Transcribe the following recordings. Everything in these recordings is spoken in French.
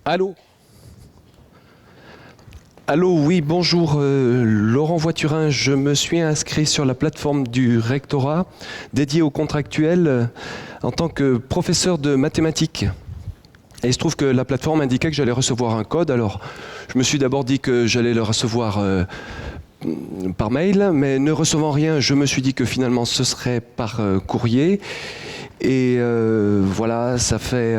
Allô? Allô, oui, bonjour, Laurent Voiturin. Je me suis inscrit sur la plateforme du rectorat dédiée aux contractuels en tant que professeur de mathématiques. Et il se trouve que la plateforme indiquait que j'allais recevoir un code. Alors, je me suis d'abord dit que j'allais le recevoir par mail, mais ne recevant rien, je me suis dit que finalement ce serait par courrier. Et voilà, ça fait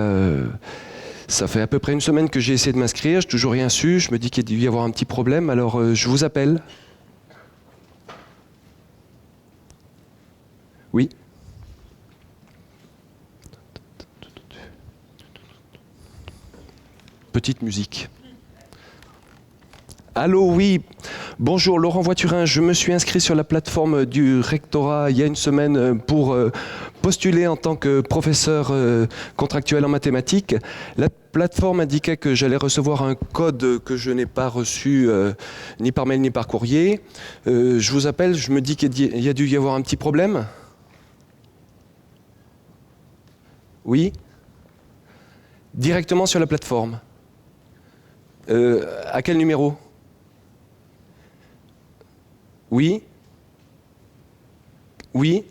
à peu près une semaine que j'ai essayé de m'inscrire, je n'ai toujours rien su, je me dis qu'il y a dû y avoir un petit problème, alors je vous appelle. Oui. Petite musique. Allô, oui. Bonjour, Laurent Voiturin. Je me suis inscrit sur la plateforme du rectorat il y a une semaine pour postuler en tant que professeur contractuel en mathématiques. La plateforme indiquait que j'allais recevoir un code que je n'ai pas reçu ni par mail ni par courrier. Je vous appelle, je me dis qu'il y a dû y avoir un petit problème. Oui. Directement sur la plateforme. À quel numéro ? Oui. Oui.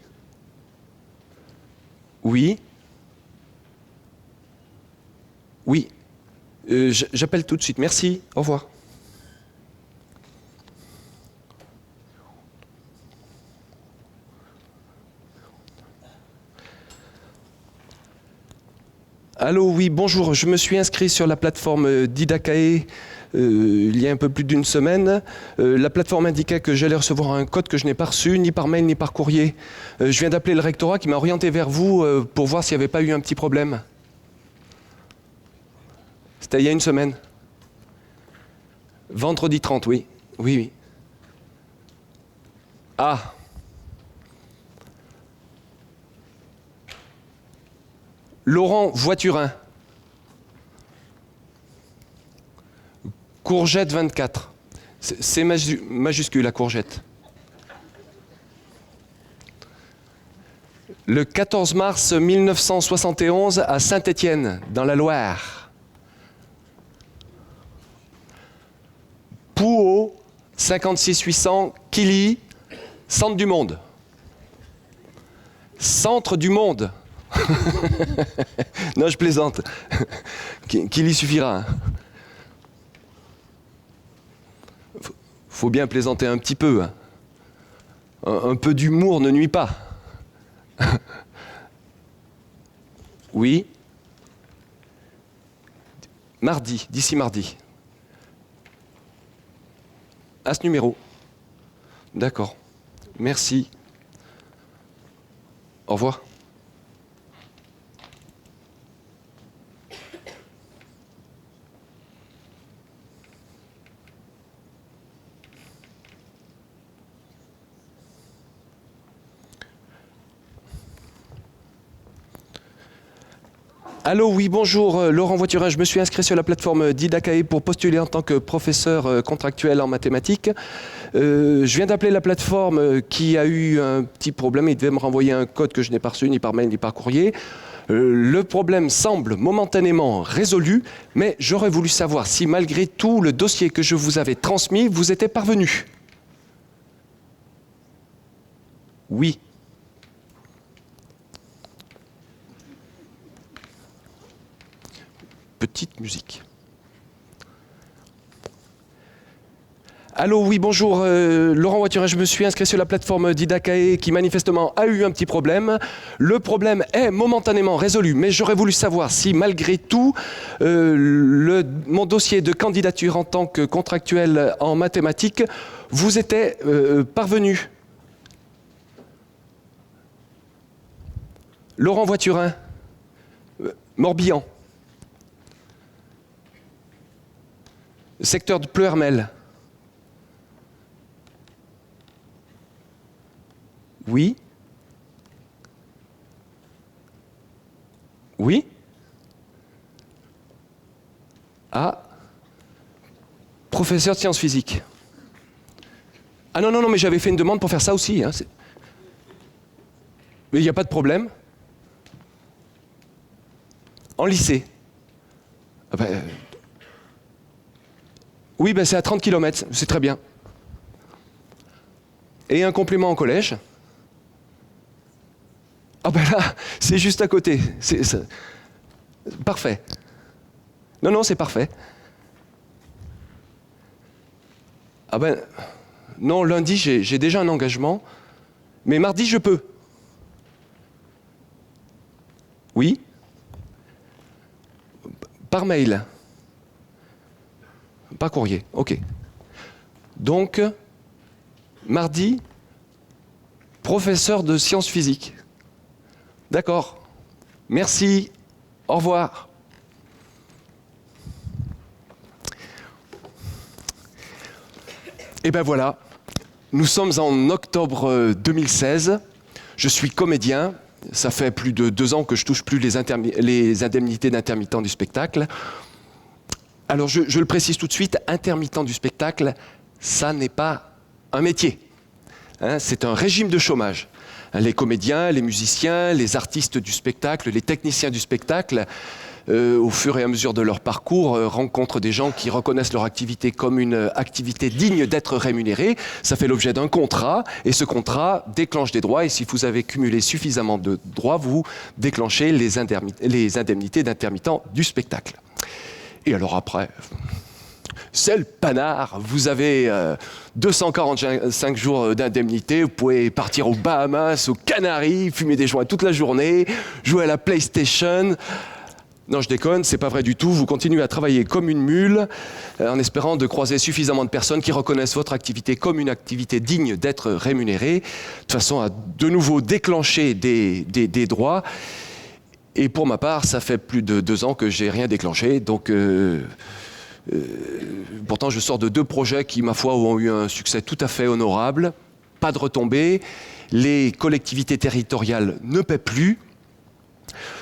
Oui. Oui. J'appelle tout de suite. Merci. Au revoir. Allô, oui, bonjour. Je me suis inscrit sur la plateforme Didakae il y a un peu plus d'une semaine. La plateforme indiquait que j'allais recevoir un code que je n'ai pas reçu, ni par mail, ni par courrier. Je viens d'appeler le rectorat qui m'a orienté vers vous pour voir s'il n'y avait pas eu un petit problème. C'était il y a une semaine. Vendredi 30, oui. Oui, oui. Ah. Laurent Voiturin. Courgette 24. C'est majuscule, la courgette. Le 14 mars 1971 à Saint-Étienne, dans la Loire. Pouhau, 56 800, Killy, centre du monde. Centre du monde. Non, je plaisante. Killy suffira. Hein. Faut bien plaisanter un petit peu. Hein. Un peu d'humour ne nuit pas. Oui. Mardi, d'ici mardi. À ce numéro. D'accord. Merci. Au revoir. Allô, oui, bonjour, Laurent Voiturin. Je me suis inscrit sur la plateforme Didakae pour postuler en tant que professeur contractuel en mathématiques. Je viens d'appeler la plateforme qui a eu un petit problème. Il devait me renvoyer un code que je n'ai pas reçu ni par mail ni par courrier. Le problème semble momentanément résolu, mais j'aurais voulu savoir si malgré tout le dossier que je vous avais transmis vous était parvenu. Oui. Petite musique. Allô, oui, bonjour, Laurent Voiturin, je me suis inscrit sur la plateforme Didakae qui manifestement a eu un petit problème. Le problème est momentanément résolu, mais j'aurais voulu savoir si malgré tout, mon dossier de candidature en tant que contractuel en mathématiques vous était parvenu. Laurent Voiturin, Morbihan. Secteur de Pleuhermel. Oui. Oui. Ah. Professeur de sciences physiques. Ah non, non, non, mais j'avais fait une demande pour faire ça aussi. Hein. Mais il n'y a pas de problème. En lycée. Ah ben, Oui, ben c'est à 30 km, c'est très bien. Et un complément en collège. Ah ben là, c'est juste à côté. C'est parfait. Non, non, c'est parfait. Ah ben, non, lundi, j'ai déjà un engagement, mais mardi, je peux. Oui? Par mail. Par courrier, ok. Donc, mardi, professeur de sciences physiques. D'accord. Merci. Au revoir. Et ben voilà, nous sommes en octobre 2016. Je suis comédien. Ça fait plus de 2 ans que je touche plus les indemnités d'intermittent du spectacle. Alors je le précise tout de suite, intermittent du spectacle, ça n'est pas un métier. Hein, c'est un régime de chômage. Les comédiens, les musiciens, les artistes du spectacle, les techniciens du spectacle, au fur et à mesure de leur parcours, rencontrent des gens qui reconnaissent leur activité comme une activité digne d'être rémunérée. Ça fait l'objet d'un contrat, et ce contrat déclenche des droits, et si vous avez cumulé suffisamment de droits, vous déclenchez les indemnités d'intermittent du spectacle. Et alors après, c'est le panard. Vous avez 245 jours d'indemnité. Vous pouvez partir aux Bahamas, aux Canaries, fumer des joints toute la journée, jouer à la PlayStation. Non, je déconne, c'est pas vrai du tout. Vous continuez à travailler comme une mule en espérant de croiser suffisamment de personnes qui reconnaissent votre activité comme une activité digne d'être rémunérée, de façon à de nouveau déclencher des droits. Et pour ma part, ça fait plus de 2 ans que j'ai rien déclenché, donc pourtant je sors de 2 projets qui, ma foi, ont eu un succès tout à fait honorable, pas de retombées, les collectivités territoriales ne paient plus.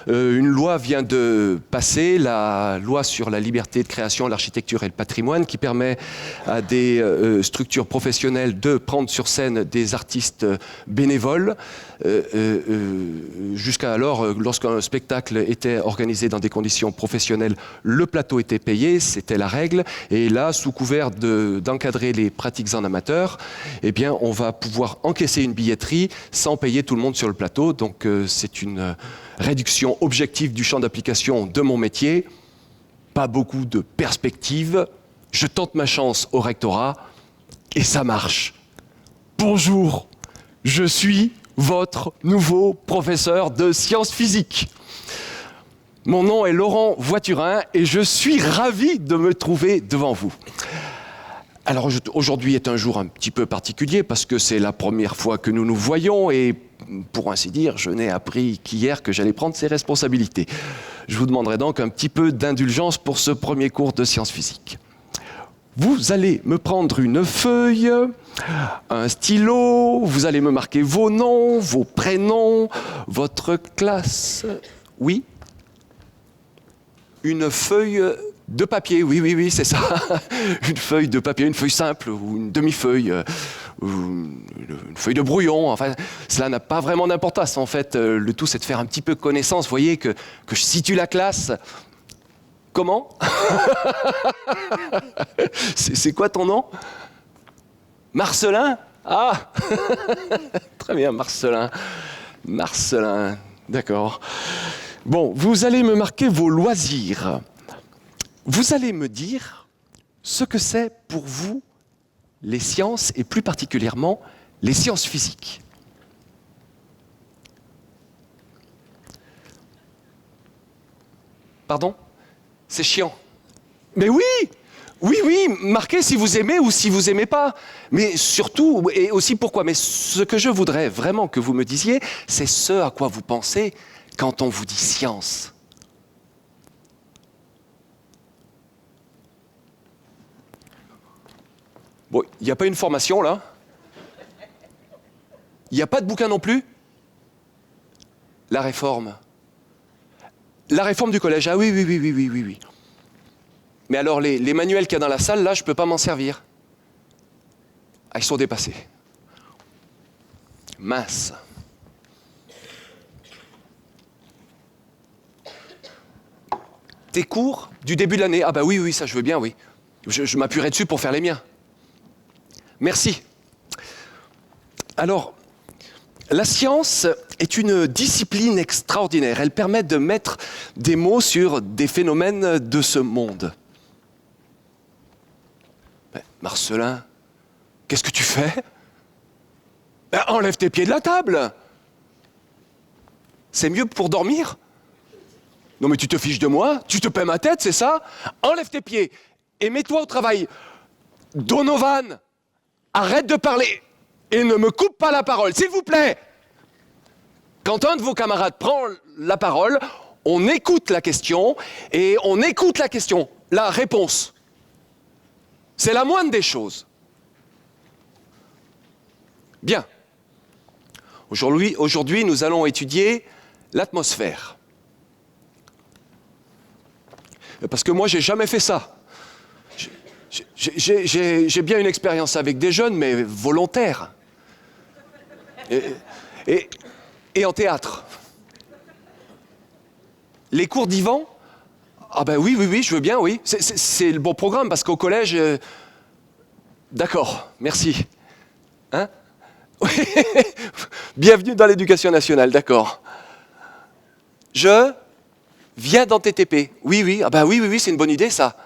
Une loi vient de passer, la loi sur la liberté de création, l'architecture et le patrimoine, qui permet à des structures professionnelles de prendre sur scène des artistes bénévoles. Jusqu'à alors, lorsqu'un spectacle était organisé dans des conditions professionnelles, le plateau était payé, c'était la règle. Et là, sous couvert d'encadrer les pratiques en amateur, eh bien, on va pouvoir encaisser une billetterie sans payer tout le monde sur le plateau. Donc, c'est une réduction objective du champ d'application de mon métier. Pas beaucoup de perspectives. Je tente ma chance au rectorat et ça marche. Bonjour, je suis votre nouveau professeur de sciences physiques. Mon nom est Laurent Voiturin et je suis ravi de me trouver devant vous. Alors aujourd'hui est un jour un petit peu particulier parce que c'est la première fois que nous nous voyons et pour ainsi dire, je n'ai appris qu'hier que j'allais prendre ces responsabilités. Je vous demanderai donc un petit peu d'indulgence pour ce premier cours de sciences physiques. Vous allez me prendre une feuille, un stylo, vous allez me marquer vos noms, vos prénoms, votre classe. Oui ? Une feuille de papier, oui, c'est ça. Une feuille de papier, une feuille simple ou une demi-feuille, ou une feuille de brouillon. Enfin, cela n'a pas vraiment d'importance. En fait, le tout, c'est de faire un petit peu connaissance. Vous voyez que je situe la classe. Comment ? C'est quoi ton nom ? Marcelin ? Ah ! Très bien, Marcelin. Marcelin, d'accord. Bon, vous allez me marquer vos loisirs. Vous allez me dire ce que c'est pour vous les sciences et plus particulièrement les sciences physiques. Pardon ? C'est chiant. Mais oui, marquez si vous aimez ou si vous aimez pas. Mais surtout, et aussi pourquoi. Mais ce que je voudrais vraiment que vous me disiez, c'est ce à quoi vous pensez quand on vous dit science. Bon, il n'y a pas une formation là ? Il n'y a pas de bouquin non plus ? La réforme. La réforme du collège, ah oui. Mais alors, les manuels qu'il y a dans la salle, là, je ne peux pas m'en servir. Ah, ils sont dépassés. Mince. Tes cours du début de l'année, ah bah oui, ça je veux bien, oui. Je m'appuierai dessus pour faire les miens. Merci. Alors, la science est une discipline extraordinaire. Elle permet de mettre des mots sur des phénomènes de ce monde. Mais Marcelin, qu'est-ce que tu fais? Enlève tes pieds de la table. C'est mieux pour dormir? Non mais tu te fiches de moi? Tu te paies ma tête, c'est ça? Enlève tes pieds et mets-toi au travail. Donovan, arrête de parler et ne me coupe pas la parole, s'il vous plaît. Quand un de vos camarades prend la parole, on écoute la question et on écoute la question, la réponse. C'est la moindre des choses. Bien. Aujourd'hui, nous allons étudier l'atmosphère. Parce que moi, j'ai jamais fait ça. J'ai bien une expérience avec des jeunes, mais volontaire. Et en théâtre. Les cours d'Yvan? Ah ben oui, je veux bien, oui. C'est le bon programme, parce qu'au collège... D'accord, merci. Hein? Bienvenue dans l'éducation nationale, d'accord. Je viens dans TTP. Oui, ah ben oui, c'est une bonne idée, ça.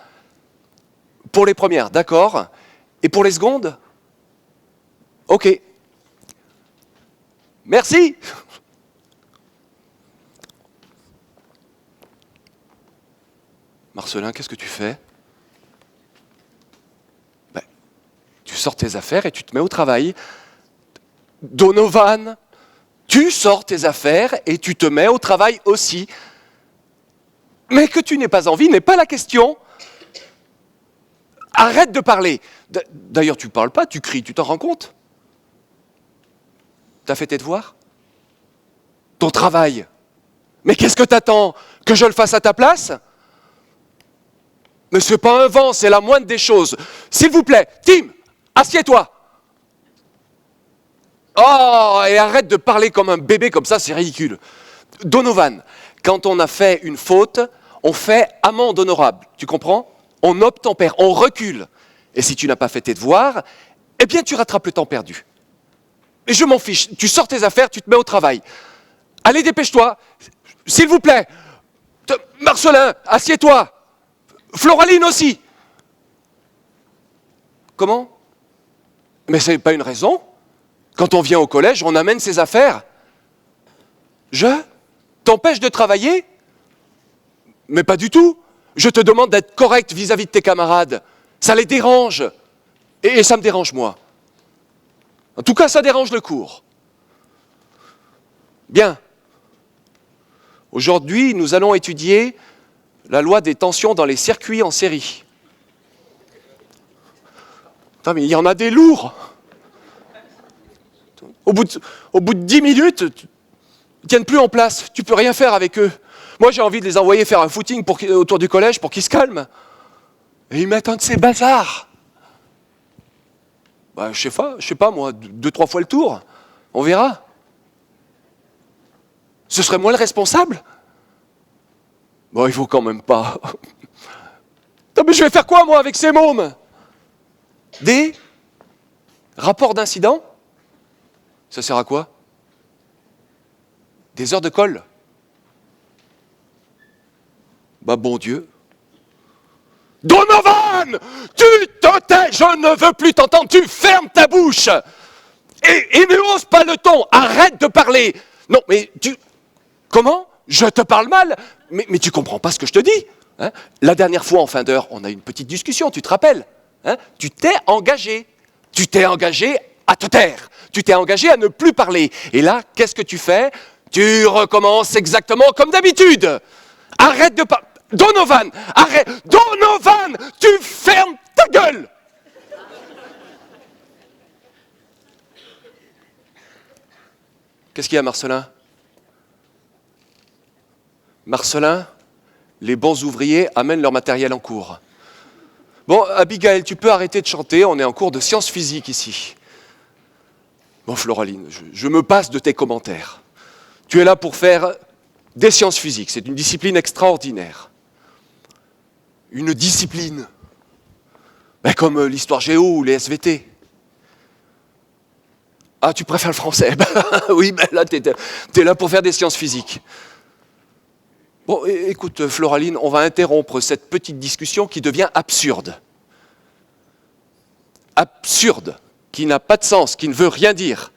Pour les premières, d'accord. Et pour les secondes? Ok. Merci. Marcelin, qu'est-ce que tu fais? Ben, tu sors tes affaires et tu te mets au travail. Donovan, tu sors tes affaires et tu te mets au travail aussi. Mais que tu n'aies pas envie n'est pas la question. Arrête de parler. D'ailleurs, tu ne parles pas, tu cries, tu t'en rends compte? T'as fait tes devoirs? Ton travail? Mais qu'est-ce que t'attends? Que je le fasse à ta place? Mais c'est pas un vent, c'est la moindre des choses. S'il vous plaît, Tim, assieds-toi. Oh, et arrête de parler comme un bébé comme ça, c'est ridicule. Donovan, quand on a fait une faute, on fait amende honorable, tu comprends? On obtempère, on recule. Et si tu n'as pas fait tes devoirs, eh bien tu rattrapes le temps perdu. Et je m'en fiche, tu sors tes affaires, tu te mets au travail. Allez, dépêche-toi, s'il vous plaît. Marcelin, assieds-toi. Floraline aussi. Comment? Mais ce n'est pas une raison. Quand on vient au collège, on amène ses affaires. Je t'empêche de travailler? Mais pas du tout. Je te demande d'être correct vis-à-vis de tes camarades. Ça les dérange. Et ça me dérange moi. En tout cas, ça dérange le cours. Bien. Aujourd'hui, nous allons étudier la loi des tensions dans les circuits en série. Putain, mais il y en a des lourds. Au bout de 10 minutes, ils ne tiennent plus en place. Tu ne peux rien faire avec eux. Moi, j'ai envie de les envoyer faire un footing autour du collège pour qu'ils se calment. Et ils mettent un de ces bazars. Bah, je sais pas, moi, 2-3 fois le tour. On verra. Ce serait moi le responsable? Bon, il faut quand même pas. Non, mais je vais faire quoi, moi, avec ces mômes? Des rapports d'incident? Ça sert à quoi? Des heures de colle? Bah, bon Dieu. Donovan! Tu te tais! Je ne veux plus t'entendre! Tu fermes ta bouche! Et ne hausse pas le ton! Arrête de parler! Non, mais tu... Comment? Je te parle mal? Mais tu comprends pas ce que je te dis, hein? La dernière fois, en fin d'heure, on a eu une petite discussion, tu te rappelles, hein? Tu t'es engagé. Tu t'es engagé à te taire. Tu t'es engagé à ne plus parler. Et là, qu'est-ce que tu fais? Tu recommences exactement comme d'habitude. Arrête de parler. Donovan, arrête. Donovan, tu fermes ta gueule. Qu'est-ce qu'il y a, Marcelin? Marcelin, les bons ouvriers amènent leur matériel en cours. Bon, Abigail, tu peux arrêter de chanter, on est en cours de sciences physiques ici. Bon, Floraline, je me passe de tes commentaires. Tu es là pour faire des sciences physiques, c'est une discipline extraordinaire. Une discipline. comme l'histoire géo ou les SVT. Ah, tu préfères le français? Oui, ben là, t'es là pour faire des sciences physiques. Bon, écoute, Floraline, on va interrompre cette petite discussion qui devient absurde. Absurde, qui n'a pas de sens, qui ne veut rien dire.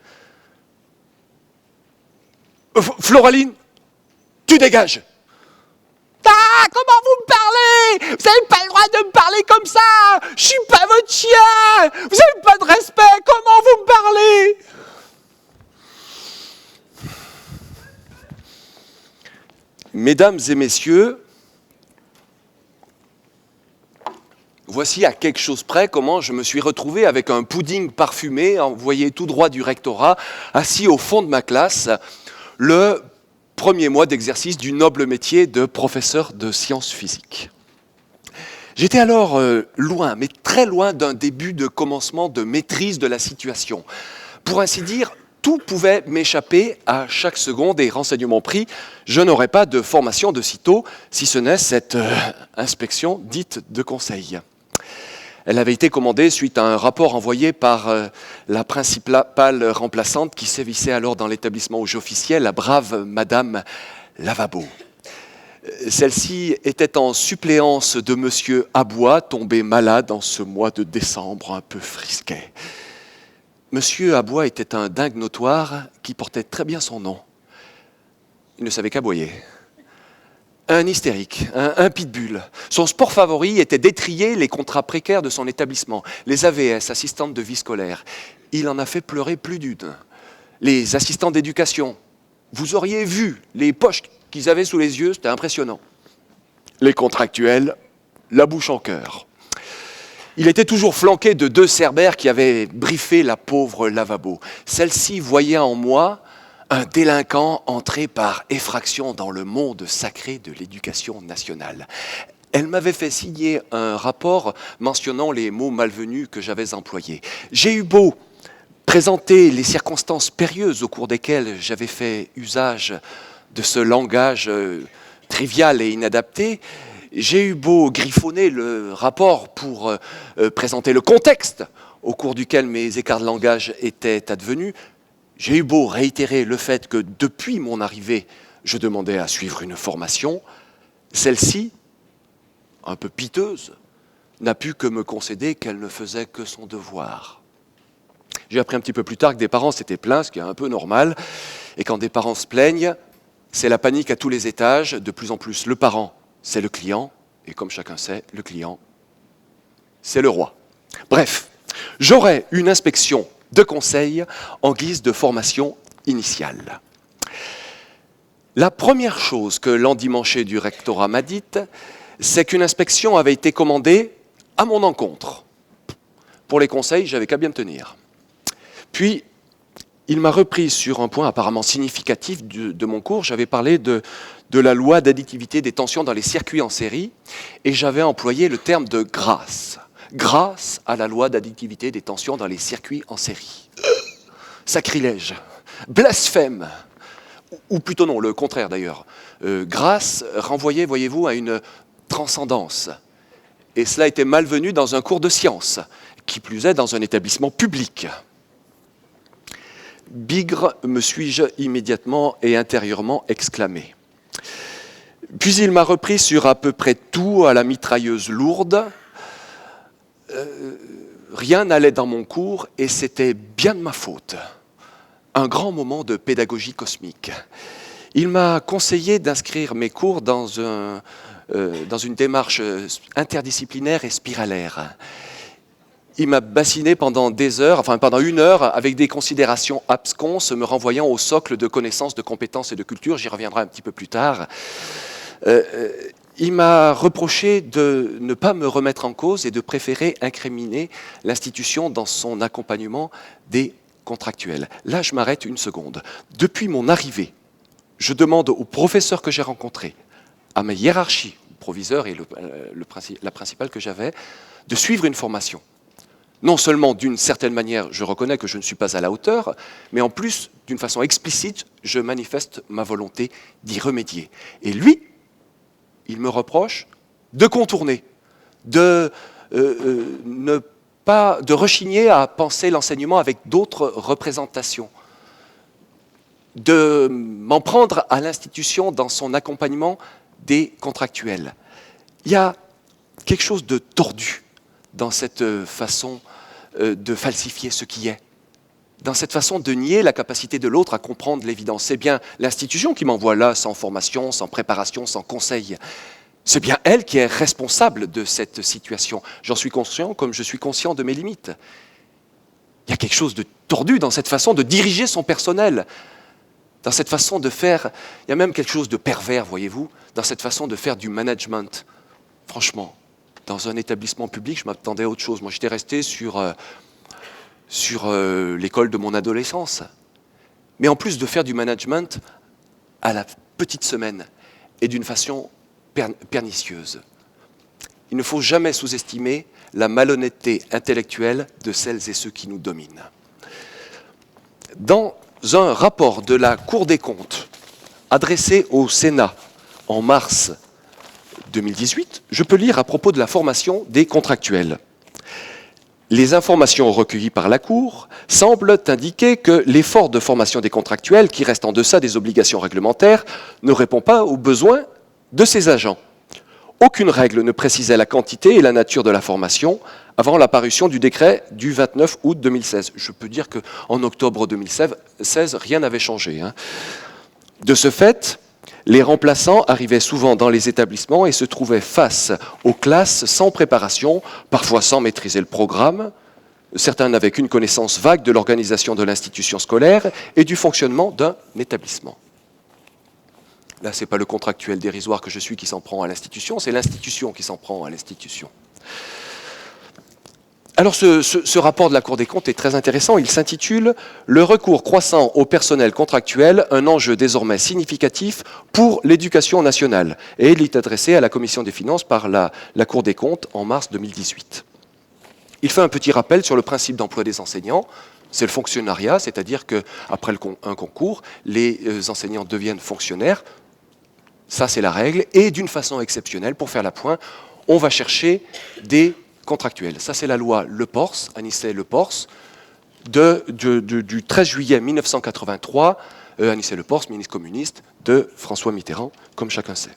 Floraline, tu dégages. Ah, comment vous me parlez? Vous n'avez pas le droit de me parler comme ça. Je suis pas votre chien. Vous n'avez pas de respect. Comment vous me parlez? Mesdames et messieurs, voici à quelque chose près comment je me suis retrouvé avec un pudding parfumé envoyé tout droit du rectorat, assis au fond de ma classe, le premier mois d'exercice du noble métier de professeur de sciences physiques. J'étais alors loin, mais très loin d'un début de commencement de maîtrise de la situation. Pour ainsi dire, tout pouvait m'échapper à chaque seconde et renseignement pris, je n'aurais pas de formation de sitôt, si ce n'est cette inspection dite de conseil. Elle avait été commandée suite à un rapport envoyé par la principale remplaçante qui sévissait alors dans l'établissement où j'officiais, la brave Madame Lavabo. Celle-ci était en suppléance de Monsieur Abois, tombé malade en ce mois de décembre un peu frisquet. Monsieur Abois était un dingue notoire qui portait très bien son nom. Il ne savait qu'aboyer. Un hystérique, un pitbull. Son sport favori était d'étriller les contrats précaires de son établissement, les AVS, assistantes de vie scolaire. Il en a fait pleurer plus d'une. Les assistants d'éducation, vous auriez vu les poches qu'ils avaient sous les yeux, c'était impressionnant. Les contractuels, la bouche en cœur. Il était toujours flanqué de 2 cerbères qui avaient briefé la pauvre Lavabo. Celle-ci voyait en moi un délinquant entré par effraction dans le monde sacré de l'éducation nationale. Elle m'avait fait signer un rapport mentionnant les mots malvenus que j'avais employés. J'ai eu beau présenter les circonstances périlleuses au cours desquelles j'avais fait usage de ce langage trivial et inadapté, j'ai eu beau griffonner le rapport pour présenter le contexte au cours duquel mes écarts de langage étaient advenus, j'ai eu beau réitérer le fait que depuis mon arrivée, je demandais à suivre une formation, celle-ci, un peu piteuse, n'a pu que me concéder qu'elle ne faisait que son devoir. J'ai appris un petit peu plus tard que des parents s'étaient plaints, ce qui est un peu normal, et quand des parents se plaignent, c'est la panique à tous les étages, de plus en plus le parent, c'est le client, et comme chacun sait, le client, c'est le roi. Bref, j'aurai une inspection de conseil en guise de formation initiale. La première chose que l'endimanché du rectorat m'a dite, c'est qu'une inspection avait été commandée à mon encontre. Pour les conseils, j'avais qu'à bien me tenir. Puis, il m'a repris sur un point apparemment significatif de mon cours. J'avais parlé de la loi d'additivité des tensions dans les circuits en série et j'avais employé le terme de grâce. Grâce à la loi d'additivité des tensions dans les circuits en série. Sacrilège, blasphème, ou plutôt non, le contraire d'ailleurs. Grâce renvoyait, voyez-vous, à une transcendance. Et cela était malvenu dans un cours de sciences, qui plus est dans un établissement public. Bigre, me suis-je immédiatement et intérieurement exclamé. Puis il m'a repris sur à peu près tout à la mitrailleuse lourde. Rien n'allait dans mon cours et c'était bien de ma faute. Un grand moment de pédagogie cosmique. Il m'a conseillé d'inscrire mes cours dans une démarche interdisciplinaire et spiralaire. Il m'a bassiné pendant des heures, enfin pendant 1 heure, avec des considérations absconses, me renvoyant au socle de connaissances, de compétences et de culture. J'y reviendrai un petit peu plus tard. Il m'a reproché de ne pas me remettre en cause et de préférer incriminer l'institution dans son accompagnement des contractuels. Là, je m'arrête 1 seconde. Depuis mon arrivée, je demande aux professeurs que j'ai rencontrés, à ma hiérarchie, le proviseur et la principale que j'avais, de suivre une formation. Non seulement d'une certaine manière, je reconnais que je ne suis pas à la hauteur, mais en plus, d'une façon explicite, je manifeste ma volonté d'y remédier. Et lui, il me reproche de contourner, de de rechigner à penser l'enseignement avec d'autres représentations, de m'en prendre à l'institution dans son accompagnement des contractuels. Il y a quelque chose de tordu dans cette façon de falsifier ce qui est, dans cette façon de nier la capacité de l'autre à comprendre l'évidence. C'est bien l'institution qui m'envoie là, sans formation, sans préparation, sans conseil. C'est bien elle qui est responsable de cette situation. J'en suis conscient comme je suis conscient de mes limites. Il y a quelque chose de tordu dans cette façon de diriger son personnel, dans cette façon de faire, il y a même quelque chose de pervers, voyez-vous, dans cette façon de faire du management. Franchement, dans un établissement public, je m'attendais à autre chose. Moi, j'étais resté sur l'école de mon adolescence. Mais en plus de faire du management à la petite semaine et d'une façon pernicieuse. Il ne faut jamais sous-estimer la malhonnêteté intellectuelle de celles et ceux qui nous dominent. Dans un rapport de la Cour des comptes adressé au Sénat en mars 2018, je peux lire à propos de la formation des contractuels. Les informations recueillies par la Cour semblent indiquer que l'effort de formation des contractuels, qui reste en deçà des obligations réglementaires, ne répond pas aux besoins de ces agents. Aucune règle ne précisait la quantité et la nature de la formation avant la parution du décret du 29 août 2016. Je peux dire qu'en octobre 2016, rien n'avait changé. De ce fait, les remplaçants arrivaient souvent dans les établissements et se trouvaient face aux classes sans préparation, parfois sans maîtriser le programme. Certains n'avaient qu'une connaissance vague de l'organisation de l'institution scolaire et du fonctionnement d'un établissement. Là, ce n'est pas le contractuel dérisoire que je suis qui s'en prend à l'institution, c'est l'institution qui s'en prend à l'institution. Alors ce rapport de la Cour des comptes est très intéressant. Il s'intitule « Le recours croissant au personnel contractuel, un enjeu désormais significatif pour l'éducation nationale ». Et il est adressé à la Commission des finances par la Cour des comptes en mars 2018. Il fait un petit rappel sur le principe d'emploi des enseignants. C'est le fonctionnariat, c'est-à-dire qu'après un concours, les enseignants deviennent fonctionnaires. Ça, c'est la règle. Et d'une façon exceptionnelle, pour faire la pointe, on va chercher des contractuels. Ça, c'est la loi Le Pors, Anicet-Le Pors, du 13 juillet 1983. Anicet-Le Pors, ministre communiste de François Mitterrand, comme chacun sait.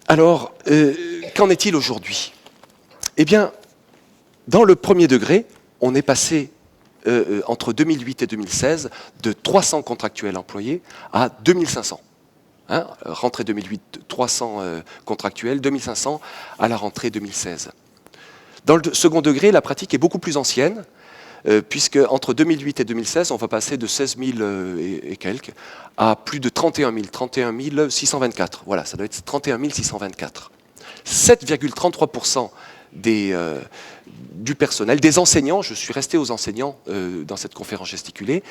Alors, qu'en est-il aujourd'hui ? Eh bien, dans le premier degré, on est passé entre 2008 et 2016 de 300 contractuels employés à 2500. Rentrée 2008, 300 contractuels, 2500 à la rentrée 2016. Dans le second degré, la pratique est beaucoup plus ancienne, puisque entre 2008 et 2016, on va passer de 16 000 et quelques à plus de 31 624. Voilà, ça doit être 31 624. 7,33% du personnel, des enseignants, je suis resté aux enseignants dans cette conférence gesticulée,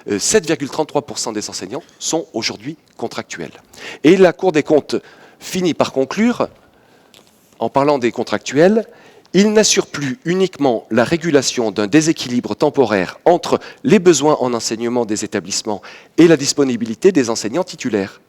7,33% des enseignants sont aujourd'hui contractuels. Et la Cour des comptes finit par conclure, en parlant des contractuels, ils n'assurent plus uniquement la régulation d'un déséquilibre temporaire entre les besoins en enseignement des établissements et la disponibilité des enseignants titulaires.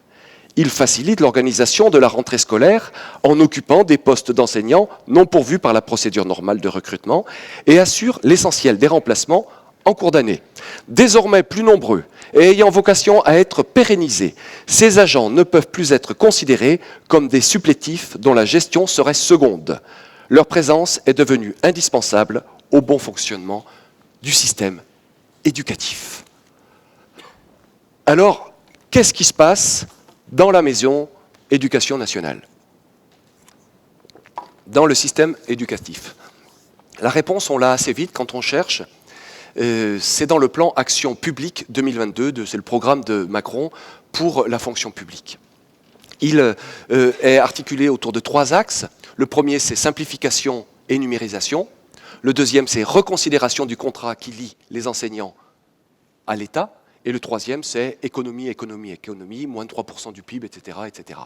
Il facilite l'organisation de la rentrée scolaire en occupant des postes d'enseignants non pourvus par la procédure normale de recrutement et assure l'essentiel des remplacements en cours d'année. Désormais plus nombreux et ayant vocation à être pérennisés, ces agents ne peuvent plus être considérés comme des supplétifs dont la gestion serait seconde. Leur présence est devenue indispensable au bon fonctionnement du système éducatif. Alors, qu'est-ce qui se passe dans la maison éducation nationale, dans le système éducatif? La réponse, on l'a assez vite quand on cherche. C'est dans le plan Action publique 2022, c'est le programme de Macron pour la fonction publique. Il est articulé autour de 3 axes. Le premier, c'est simplification et numérisation. Le deuxième, c'est reconsidération du contrat qui lie les enseignants à l'État. Et le troisième, c'est économie, moins de 3% du PIB, etc., etc.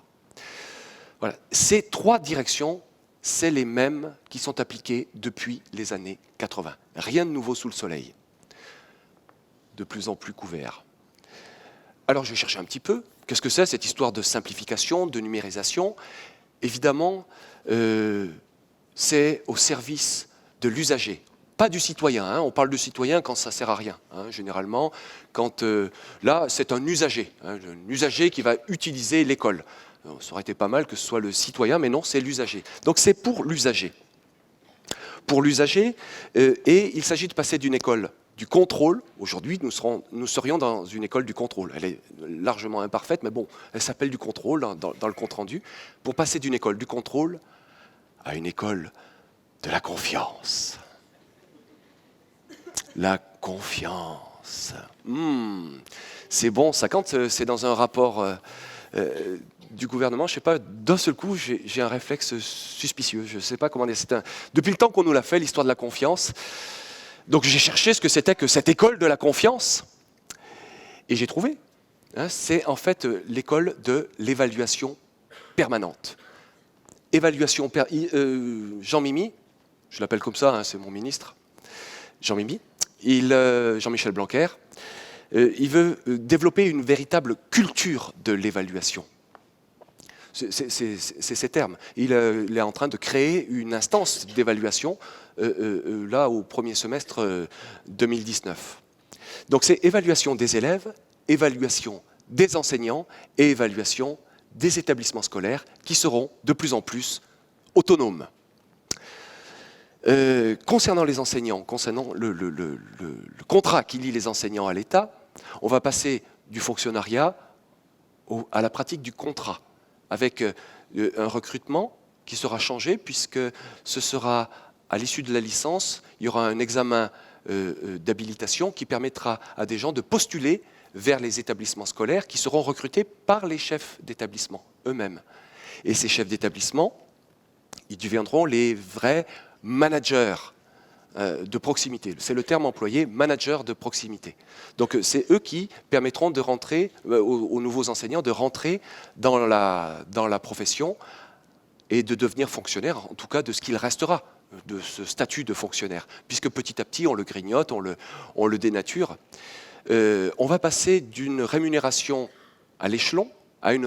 Voilà. Ces 3 directions, c'est les mêmes qui sont appliquées depuis les années 80. Rien de nouveau sous le soleil. De plus en plus couvert. Alors, je vais chercher un petit peu. Qu'est-ce que c'est, cette histoire de simplification, de numérisation ? évidemment, c'est au service de l'usager. Pas du citoyen, hein. On parle de citoyen quand ça ne sert à rien, hein, généralement. Quand, là, c'est un usager qui va utiliser l'école. Ça aurait été pas mal que ce soit le citoyen, mais non, c'est l'usager. Donc c'est pour l'usager. Pour l'usager, et il s'agit de passer d'une école du contrôle. Aujourd'hui, nous serions dans une école du contrôle. Elle est largement imparfaite, mais bon, elle s'appelle du contrôle dans le compte-rendu. Pour passer d'une école du contrôle à une école de la confiance. La confiance. C'est bon, ça, quand c'est dans un rapport du gouvernement, je ne sais pas, d'un seul coup, j'ai un réflexe suspicieux. Je ne sais pas comment dire. Depuis le temps qu'on nous l'a fait, l'histoire de la confiance. Donc j'ai cherché ce que c'était que cette école de la confiance. Et j'ai trouvé. Hein, c'est en fait l'école de l'évaluation permanente. Évaluation Jean-Mimi, je l'appelle comme ça, hein, c'est mon ministre, Jean-Mimi, Jean-Michel Blanquer, il veut développer une véritable culture de l'évaluation. C'est ces termes. Il est en train de créer une instance d'évaluation là au premier semestre 2019. Donc c'est évaluation des élèves, évaluation des enseignants et évaluation des établissements scolaires qui seront de plus en plus autonomes. Concernant les enseignants, concernant le contrat qui lie les enseignants à l'État, on va passer du fonctionnariat à la pratique du contrat, avec un recrutement qui sera changé, puisque ce sera, à l'issue de la licence, il y aura un examen d'habilitation qui permettra à des gens de postuler vers les établissements scolaires qui seront recrutés par les chefs d'établissement eux-mêmes. Et ces chefs d'établissement, ils deviendront les vrais managers de proximité. C'est le terme employé, manager de proximité. Donc c'est eux qui permettront de rentrer, aux nouveaux enseignants, de rentrer dans la profession et de devenir fonctionnaire, en tout cas de ce qu'il restera de ce statut de fonctionnaire, puisque petit à petit on le grignote, on le dénature. On va passer d'une rémunération à l'échelon à une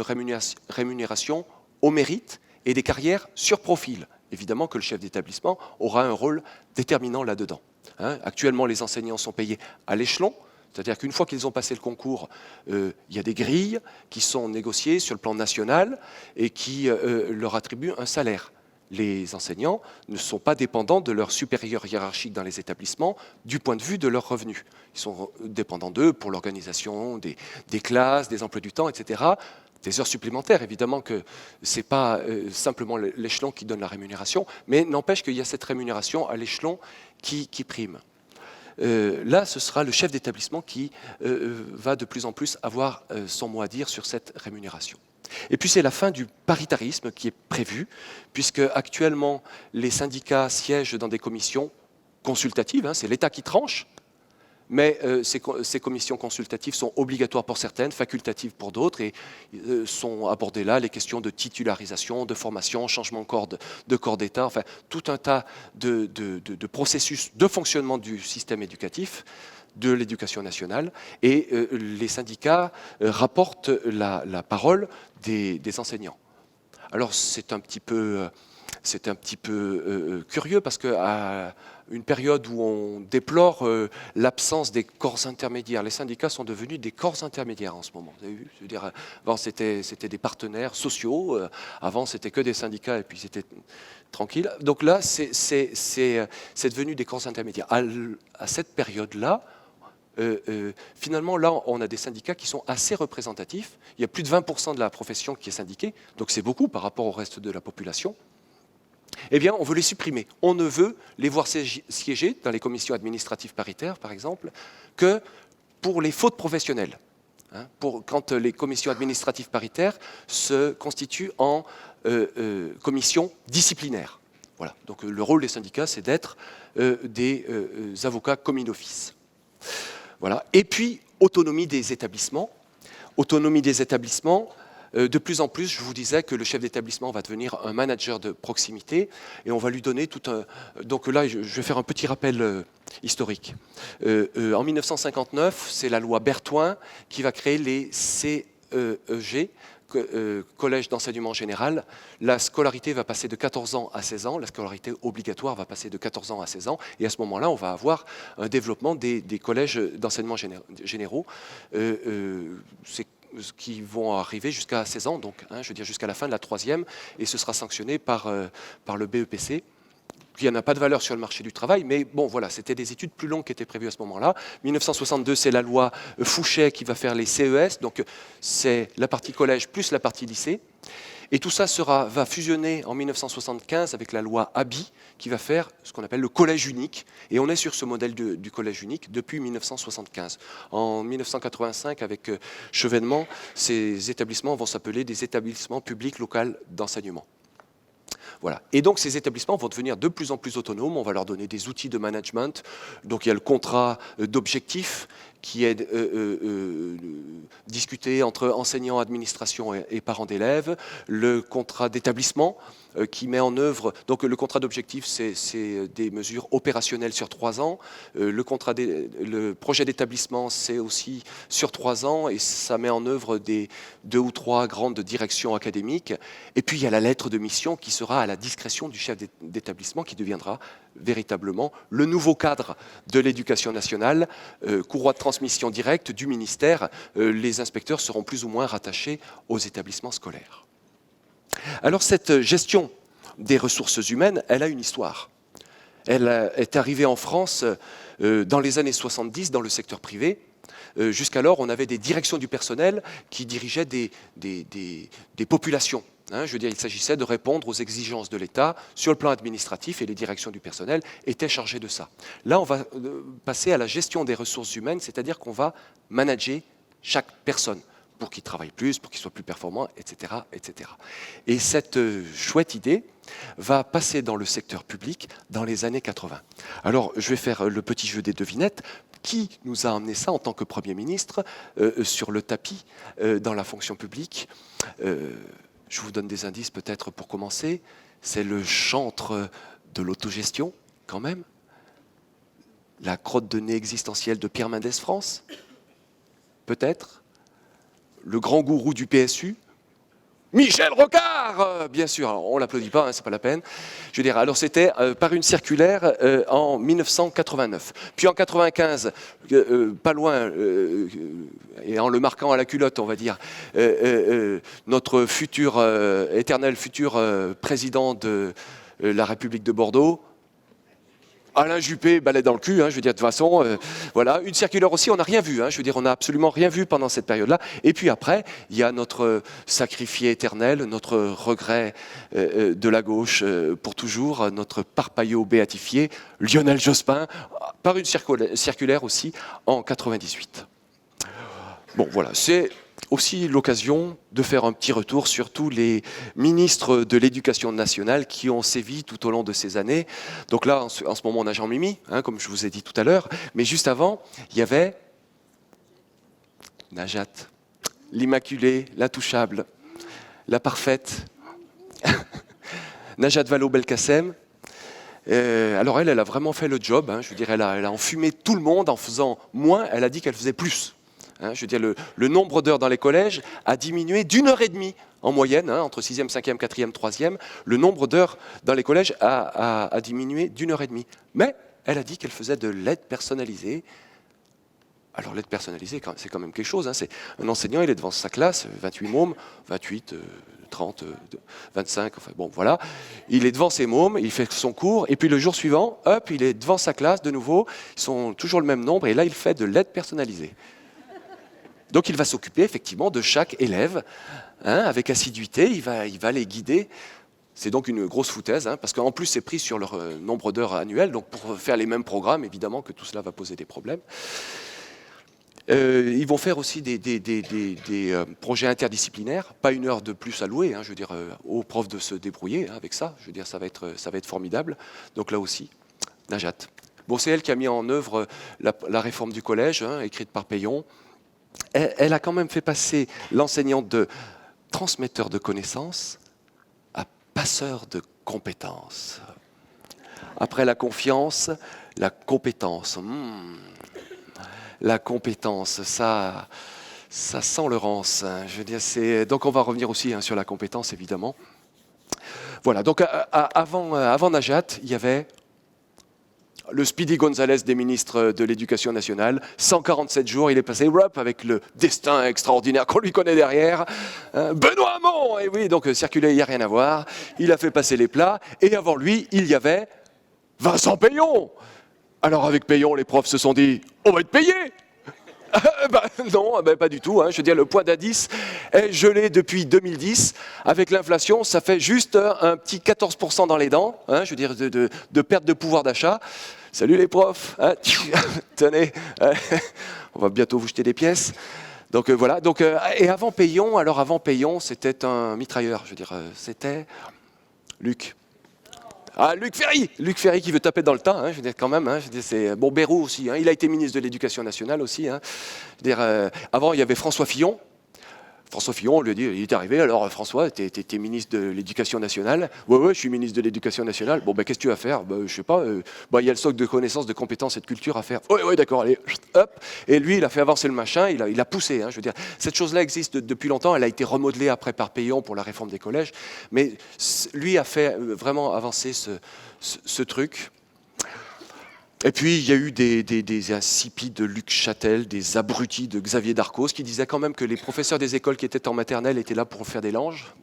rémunération au mérite et des carrières sur profil. Évidemment que le chef d'établissement aura un rôle déterminant là-dedans. Hein, actuellement, les enseignants sont payés à l'échelon, c'est-à-dire qu'une fois qu'ils ont passé le concours, il y a des grilles qui sont négociées sur le plan national et qui leur attribuent un salaire. Les enseignants ne sont pas dépendants de leurs supérieurs hiérarchiques dans les établissements du point de vue de leurs revenus. Ils sont dépendants d'eux pour l'organisation des classes, des emplois du temps, etc. Des heures supplémentaires, évidemment que ce n'est pas simplement l'échelon qui donne la rémunération, mais n'empêche qu'il y a cette rémunération à l'échelon qui prime. Là, ce sera le chef d'établissement qui va de plus en plus avoir son mot à dire sur cette rémunération. Et puis c'est la fin du paritarisme qui est prévu, puisque actuellement les syndicats siègent dans des commissions consultatives, hein, c'est l'État qui tranche, mais ces commissions consultatives sont obligatoires pour certaines, facultatives pour d'autres, et sont abordées là les questions de titularisation, de formation, changement de corps d'État, enfin tout un tas de processus de fonctionnement du système éducatif, de l'éducation nationale, et les syndicats rapportent la parole des enseignants. Alors c'est un petit peu curieux parce qu'à une période où on déplore l'absence des corps intermédiaires, les syndicats sont devenus des corps intermédiaires en ce moment. Vous avez vu ? Je veux dire, avant c'était des partenaires sociaux, avant c'était que des syndicats et puis c'était tranquille. Donc là c'est devenu des corps intermédiaires. À cette période-là, finalement, là, on a des syndicats qui sont assez représentatifs. Il y a plus de 20% de la profession qui est syndiquée, donc c'est beaucoup par rapport au reste de la population. Eh bien, on veut les supprimer. On ne veut les voir siéger dans les commissions administratives paritaires, par exemple, que pour les fautes professionnelles. Hein, quand les commissions administratives paritaires se constituent en commissions disciplinaires. Voilà. Donc le rôle des syndicats, c'est d'être des avocats commis d'office. Voilà. Et puis, autonomie des établissements. Autonomie des établissements, de plus en plus, je vous disais que le chef d'établissement va devenir un manager de proximité et on va lui donner tout un... Donc là, je vais faire un petit rappel historique. En 1959, c'est la loi Berthoin qui va créer les CEG, collège d'enseignement général, la scolarité va passer de 14 ans à 16 ans, la scolarité obligatoire va passer de 14 ans à 16 ans, et à ce moment-là, on va avoir un développement des collèges d'enseignement généraux, qui vont arriver jusqu'à 16 ans, donc, je veux dire jusqu'à la fin de la troisième, et ce sera sanctionné par le BEPC. Il n'y en a pas de valeur sur le marché du travail, mais bon, voilà, c'était des études plus longues qui étaient prévues à ce moment-là. 1962, c'est la loi Fouchet qui va faire les CES, donc c'est la partie collège plus la partie lycée. Et tout ça va fusionner en 1975 avec la loi Abi, qui va faire ce qu'on appelle le collège unique. Et on est sur ce modèle du collège unique depuis 1975. En 1985, avec Chevènement, ces établissements vont s'appeler des établissements publics locaux d'enseignement. Voilà. Et donc ces établissements vont devenir de plus en plus autonomes, on va leur donner des outils de management, donc il y a le contrat d'objectifs qui est discuté entre enseignants, administration et parents d'élèves, le contrat d'établissement qui met en œuvre, donc le contrat d'objectif c'est des mesures opérationnelles sur 3 ans, le projet d'établissement c'est aussi sur 3 ans et ça met en œuvre des 2 ou 3 grandes directions académiques, et puis il y a la lettre de mission qui sera à la discrétion du chef d'établissement qui deviendra véritablement le nouveau cadre de l'éducation nationale, courroie de transmission directe du ministère. Les inspecteurs seront plus ou moins rattachés aux établissements scolaires. Alors cette gestion des ressources humaines, elle a une histoire. Elle est arrivée en France dans les années 70 dans le secteur privé. Jusqu'alors, on avait des directions du personnel qui dirigeaient des populations. Je veux dire, il s'agissait de répondre aux exigences de l'État sur le plan administratif et les directions du personnel étaient chargées de ça. Là, on va passer à la gestion des ressources humaines, c'est-à-dire qu'on va manager chaque personne pour qu'il travaille plus, pour qu'il soit plus performant, etc., etc. Et cette chouette idée va passer dans le secteur public dans les années 80. Alors, je vais faire le petit jeu des devinettes. Qui nous a amené ça en tant que Premier ministre sur le tapis dans la fonction publique ? Je vous donne des indices peut-être pour commencer. C'est le chantre de l'autogestion, quand même. La crotte de nez existentielle de Pierre Mendès France, peut-être. Le grand gourou du PSU, Michel Rocard, bien sûr. Alors, on ne l'applaudit pas, c'est pas la peine. Je veux dire, alors c'était par une circulaire en 1989. Puis en 95, pas loin, et en le marquant à la culotte, on va dire, notre éternel futur président de la République de Bordeaux, Alain Juppé, balai dans le cul, je veux dire, de toute façon, voilà. Une circulaire aussi, on n'a rien vu, je veux dire, on n'a absolument rien vu pendant cette période-là. Et puis après, il y a notre sacrifié éternel, notre regret de la gauche pour toujours, notre parpaillot béatifié, Lionel Jospin, par une circulaire aussi en 98. Bon, voilà, c'est aussi l'occasion de faire un petit retour sur tous les ministres de l'Éducation nationale qui ont sévi tout au long de ces années. Donc là, en ce moment, on a Jean-Mimi, comme je vous ai dit tout à l'heure, mais juste avant, il y avait Najat, l'Immaculée, l'Intouchable, la Parfaite, Najat Vallaud-Belkacem. Alors elle a vraiment fait le job, je veux dire, elle a enfumé tout le monde en faisant moins, elle a dit qu'elle faisait plus. Je veux dire, le nombre d'heures dans les collèges a diminué d'1h30 en moyenne, entre 6e, 5e, 4e, 3e. Le nombre d'heures dans les collèges a diminué d'1h30. Mais elle a dit qu'elle faisait de l'aide personnalisée. Alors l'aide personnalisée, c'est quand même quelque chose. C'est un enseignant, il est devant sa classe, 28 mômes, 28, 30, 25, enfin bon, voilà. Il est devant ses mômes, il fait son cours, et puis le jour suivant, hop, il est devant sa classe de nouveau. Ils sont toujours le même nombre, et là, il fait de l'aide personnalisée. Donc il va s'occuper effectivement de chaque élève, avec assiduité, il va les guider. C'est donc une grosse foutaise, parce qu'en plus c'est pris sur leur nombre d'heures annuelles, donc pour faire les mêmes programmes, évidemment que tout cela va poser des problèmes. Ils vont faire aussi des projets interdisciplinaires, pas une heure de plus à louer, je veux dire, aux profs de se débrouiller avec ça, je veux dire, ça va être formidable. Donc là aussi, Najat. Bon, c'est elle qui a mis en œuvre la réforme du collège, écrite par Payon. Elle a quand même fait passer l'enseignant de transmetteur de connaissances à passeur de compétences. Après la confiance, la compétence. La compétence, ça Ça sent le rance, hein. Je veux dire, donc on va revenir aussi sur la compétence, évidemment. Voilà, donc avant Najat, il y avait le Speedy González des ministres de l'Éducation nationale. 147 jours, il est passé avec le destin extraordinaire qu'on lui connaît derrière. Benoît Hamon, et oui, donc circuler, il n'y a rien à voir. Il a fait passer les plats. Et avant lui, il y avait Vincent Payon. Alors avec Payon, les profs se sont dit, on va être payés. Non, pas du tout. Je veux dire, le point d'indice est gelé depuis 2010. Avec l'inflation, ça fait juste un petit 14% dans les dents. Je veux dire, de perte de pouvoir d'achat. Salut les profs. Tenez, on va bientôt vous jeter des pièces. Donc voilà. Donc, et avant Payon, c'était un mitrailleur. Je veux dire, c'était Luc. Ah, Luc Ferry qui veut taper dans le tas, je veux dire quand même. Je veux dire, c'est bon, Bayrou aussi. Il a été ministre de l'Éducation nationale aussi. Je veux dire, avant, il y avait François Fillon. François Fillon, on lui a dit, il est arrivé. Alors François, t'es ministre de l'Éducation nationale. Ouais, je suis ministre de l'Éducation nationale. Bon, qu'est-ce que tu vas faire? Je sais pas. Il y a le socle de connaissances, de compétences et de culture à faire. Ouais, d'accord. Allez, hop. Et lui, il a fait avancer le machin. Il a poussé. Je veux dire, cette chose-là existe depuis longtemps. Elle a été remodelée après par Payon pour la réforme des collèges. Mais lui a fait vraiment avancer ce truc. Et puis, il y a eu des insipides de Luc Châtel, des abrutis de Xavier Darcos, qui disaient quand même que les professeurs des écoles qui étaient en maternelle étaient là pour faire des langes.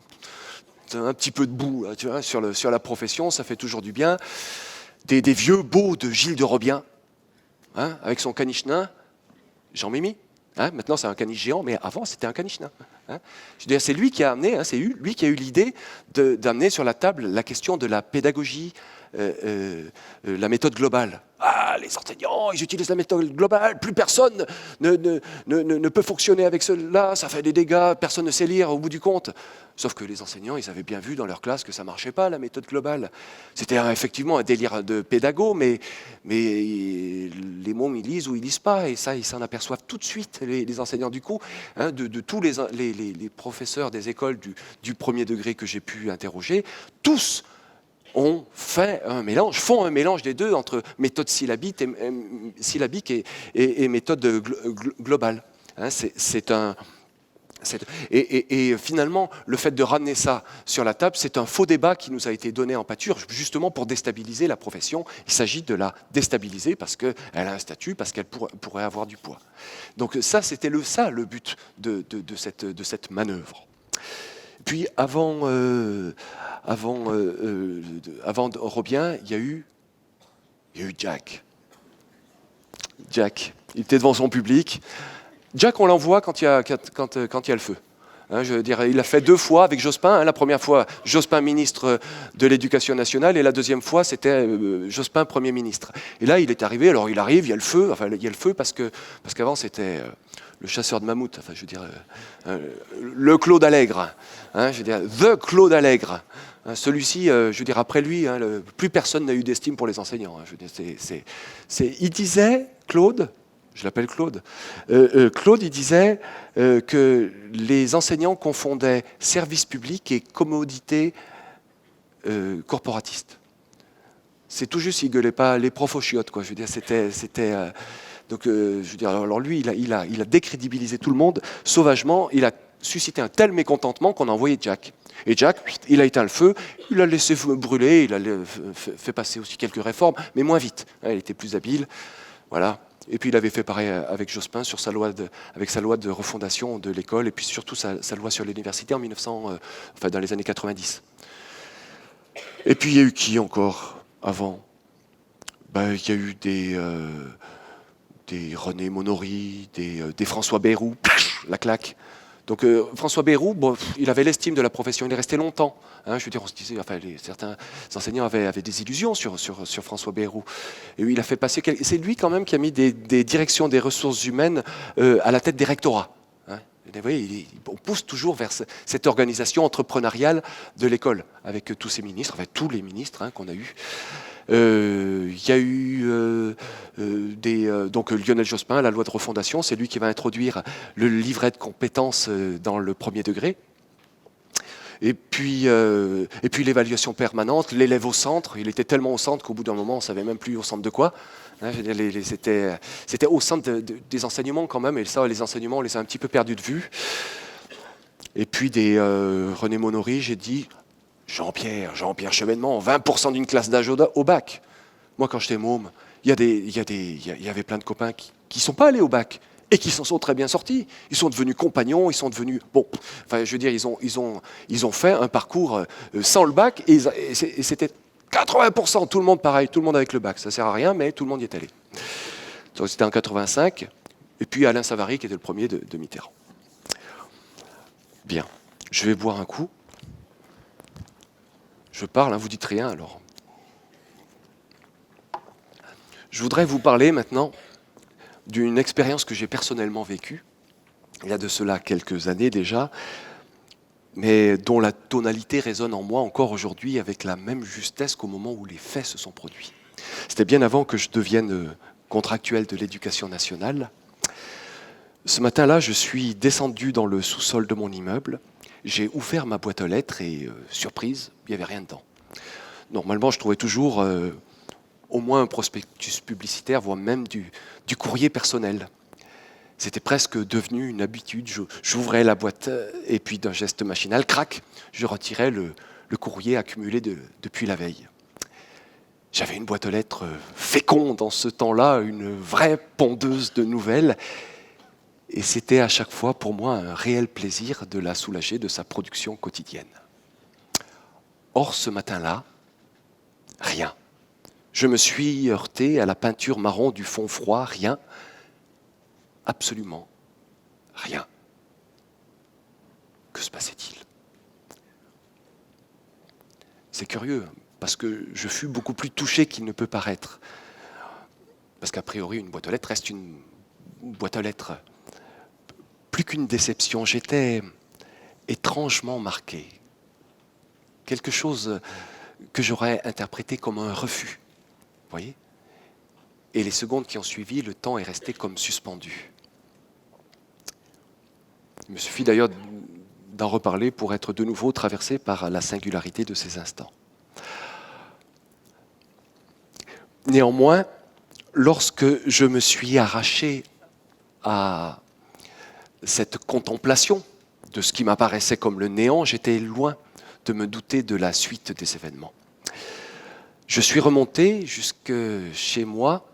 Un petit peu de boue, tu vois, sur la profession, ça fait toujours du bien. Des vieux beaux de Gilles de Robien, avec son caniche nain, Jean-Mimi. Maintenant, c'est un caniche géant, mais avant, c'était un caniche nain. Je veux dire, c'est lui qui a amené, c'est lui qui a eu l'idée d'amener sur la table la question de la pédagogie, la méthode globale. Les enseignants, ils utilisent la méthode globale, plus personne ne peut fonctionner avec cela, ça fait des dégâts, personne ne sait lire au bout du compte. Sauf que les enseignants, ils avaient bien vu dans leur classe que ça ne marchait pas, la méthode globale. C'était effectivement un délire de pédago, mais les mômes, ils lisent ou ils lisent pas, et ça, ils s'en aperçoivent tout de suite, les enseignants. Du coup, de tous les professeurs des écoles du premier degré que j'ai pu interroger, tous font un mélange des deux entre méthode syllabique et méthode globale. Et finalement, le fait de ramener ça sur la table, c'est un faux débat qui nous a été donné en pâture, justement pour déstabiliser la profession. Il s'agit de la déstabiliser parce qu'elle a un statut, parce qu'elle pourrait avoir du poids. Donc ça, c'était le but de cette manœuvre. Puis avant Robien, il y a eu Jack. Jack, il était devant son public. Jack, on l'envoie quand il y a le feu. Je veux dire, il l'a fait 2 fois avec Jospin. La première fois, Jospin ministre de l'Éducation nationale, et la deuxième fois, c'était Jospin Premier ministre. Et là, il est arrivé. Alors, il arrive, il y a le feu. Enfin, il y a le feu parce qu'avant, c'était le chasseur de mammouth. Enfin, je veux dire, le Claude Allègre. Je veux dire, the Claude Allègre. Celui-ci, je veux dire, après lui, plus personne n'a eu d'estime pour les enseignants. Je veux dire, il disait, Claude. Je l'appelle Claude. Claude, il disait que les enseignants confondaient service public et commodité corporatiste. C'est tout juste, il ne gueulait pas les profs aux chiottes, quoi. Je veux dire, donc, je veux dire, alors lui, il a décrédibilisé tout le monde sauvagement. Il a suscité un tel mécontentement qu'on a envoyé Jack. Et Jack, il a éteint le feu, il a laissé brûler, il a fait passer aussi quelques réformes, mais moins vite. Il était plus habile. Voilà. Et puis il avait fait pareil avec Jospin sur avec sa loi de refondation de l'école, et puis surtout sa loi sur l'université en dans les années 90. Et puis il y a eu qui encore avant? Il y a eu des René Monory, des François Bayrou, la claque. Donc François Bayrou, il avait l'estime de la profession, il est resté longtemps. Je veux dire, on se disait, certains enseignants avaient des illusions sur François Bayrou. Et il a fait passer. C'est lui quand même qui a mis des directions des ressources humaines à la tête des rectorats. Vous voyez, on pousse toujours vers cette organisation entrepreneuriale de l'école, avec tous ces ministres, tous les ministres qu'on a eus. Il y a eu donc Lionel Jospin, la loi de refondation, c'est lui qui va introduire le livret de compétences dans le premier degré. Et puis l'évaluation permanente, l'élève au centre, il était tellement au centre qu'au bout d'un moment, on ne savait même plus au centre de quoi. Hein, je veux dire, c'était au centre des enseignements quand même, et ça, les enseignements, on les a un petit peu perdus de vue. Et puis René Monory, j'ai dit, Jean-Pierre Chevènement, 20% d'une classe d'âge au bac. Moi, quand j'étais môme, il y avait plein de copains qui ne sont pas allés au bac et qui s'en sont très bien sortis. Ils sont devenus compagnons, ils sont devenus... Bon, enfin, je veux dire, ils ont fait un parcours sans le bac et c'était 80%, tout le monde pareil, tout le monde avec le bac. Ça ne sert à rien, mais tout le monde y est allé. Donc, c'était en 85. Et puis Alain Savary, qui était le premier de Mitterrand. Bien, je vais boire un coup. Je parle, hein, vous dites rien alors. Je voudrais vous parler maintenant d'une expérience que j'ai personnellement vécue, il y a de cela quelques années déjà, mais dont la tonalité résonne en moi encore aujourd'hui avec la même justesse qu'au moment où les faits se sont produits. C'était bien avant que je devienne contractuel de l'éducation nationale. Ce matin-là, je suis descendu dans le sous-sol de mon immeuble, j'ai ouvert ma boîte aux lettres et, surprise, il n'y avait rien dedans. Normalement, je trouvais toujours au moins un prospectus publicitaire, voire même du courrier personnel. C'était presque devenu une habitude. J'ouvrais la boîte et puis d'un geste machinal, crac, je retirais le courrier accumulé depuis la veille. J'avais une boîte aux lettres féconde en ce temps-là, une vraie pondeuse de nouvelles. Et c'était à chaque fois pour moi un réel plaisir de la soulager de sa production quotidienne. Or, ce matin-là, rien. Je me suis heurté à la peinture marron du fond froid, rien. Absolument rien. Que se passait-il? C'est curieux, parce que je fus beaucoup plus touché qu'il ne peut paraître. Parce qu'a priori, une boîte aux lettres reste une boîte aux lettres. Plus qu'une déception, j'étais étrangement marqué. Quelque chose que j'aurais interprété comme un refus. Vous voyez? Et les secondes qui ont suivi, le temps est resté comme suspendu. Il me suffit d'ailleurs d'en reparler pour être de nouveau traversé par la singularité de ces instants. Néanmoins, lorsque je me suis arraché à cette contemplation de ce qui m'apparaissait comme le néant, j'étais loin de me douter de la suite des événements. Je suis remonté jusque chez moi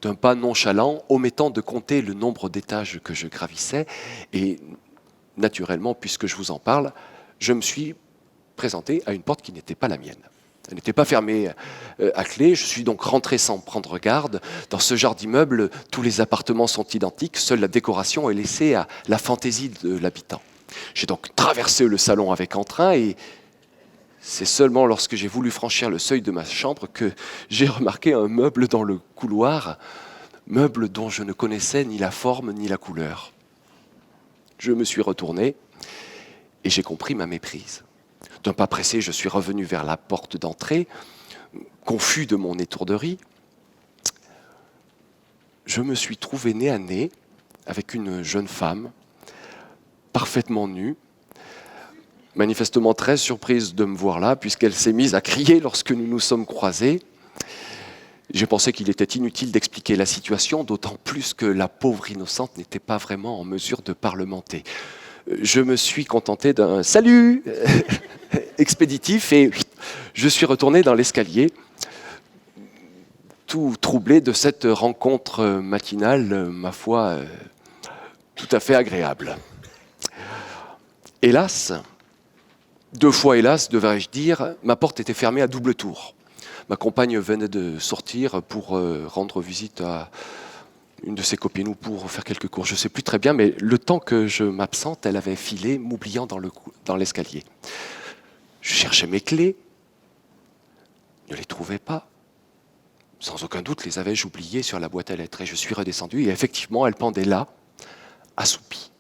d'un pas nonchalant, omettant de compter le nombre d'étages que je gravissais. Et naturellement, puisque je vous en parle, je me suis présenté à une porte qui n'était pas la mienne. Elle n'était pas fermée à clé. Je suis donc rentré sans prendre garde. Dans ce genre d'immeuble, tous les appartements sont identiques. Seule la décoration est laissée à la fantaisie de l'habitant. J'ai donc traversé le salon avec entrain et c'est seulement lorsque j'ai voulu franchir le seuil de ma chambre que j'ai remarqué un meuble dans le couloir, meuble dont je ne connaissais ni la forme ni la couleur. Je me suis retourné et j'ai compris ma méprise. D'un pas pressé, je suis revenu vers la porte d'entrée, confus de mon étourderie. Je me suis trouvé nez à nez avec une jeune femme, parfaitement nue, manifestement très surprise de me voir là, puisqu'elle s'est mise à crier lorsque nous nous sommes croisés. J'ai pensé qu'il était inutile d'expliquer la situation, d'autant plus que la pauvre innocente n'était pas vraiment en mesure de parlementer. Je me suis contenté d'un « salut » expéditif et je suis retourné dans l'escalier, tout troublé de cette rencontre matinale, ma foi, tout à fait agréable. Hélas, 2 fois hélas, devrais-je dire, ma porte était fermée à double tour. Ma compagne venait de sortir pour rendre visite à une de ses copines ou pour faire quelques cours. Je ne sais plus très bien, mais le temps que je m'absente, elle avait filé, m'oubliant dans l'escalier. Je cherchais mes clés, ne les trouvais pas. Sans aucun doute, les avais-je oubliées sur la boîte à lettres. Et je suis redescendu et effectivement, elle pendait là, assoupie.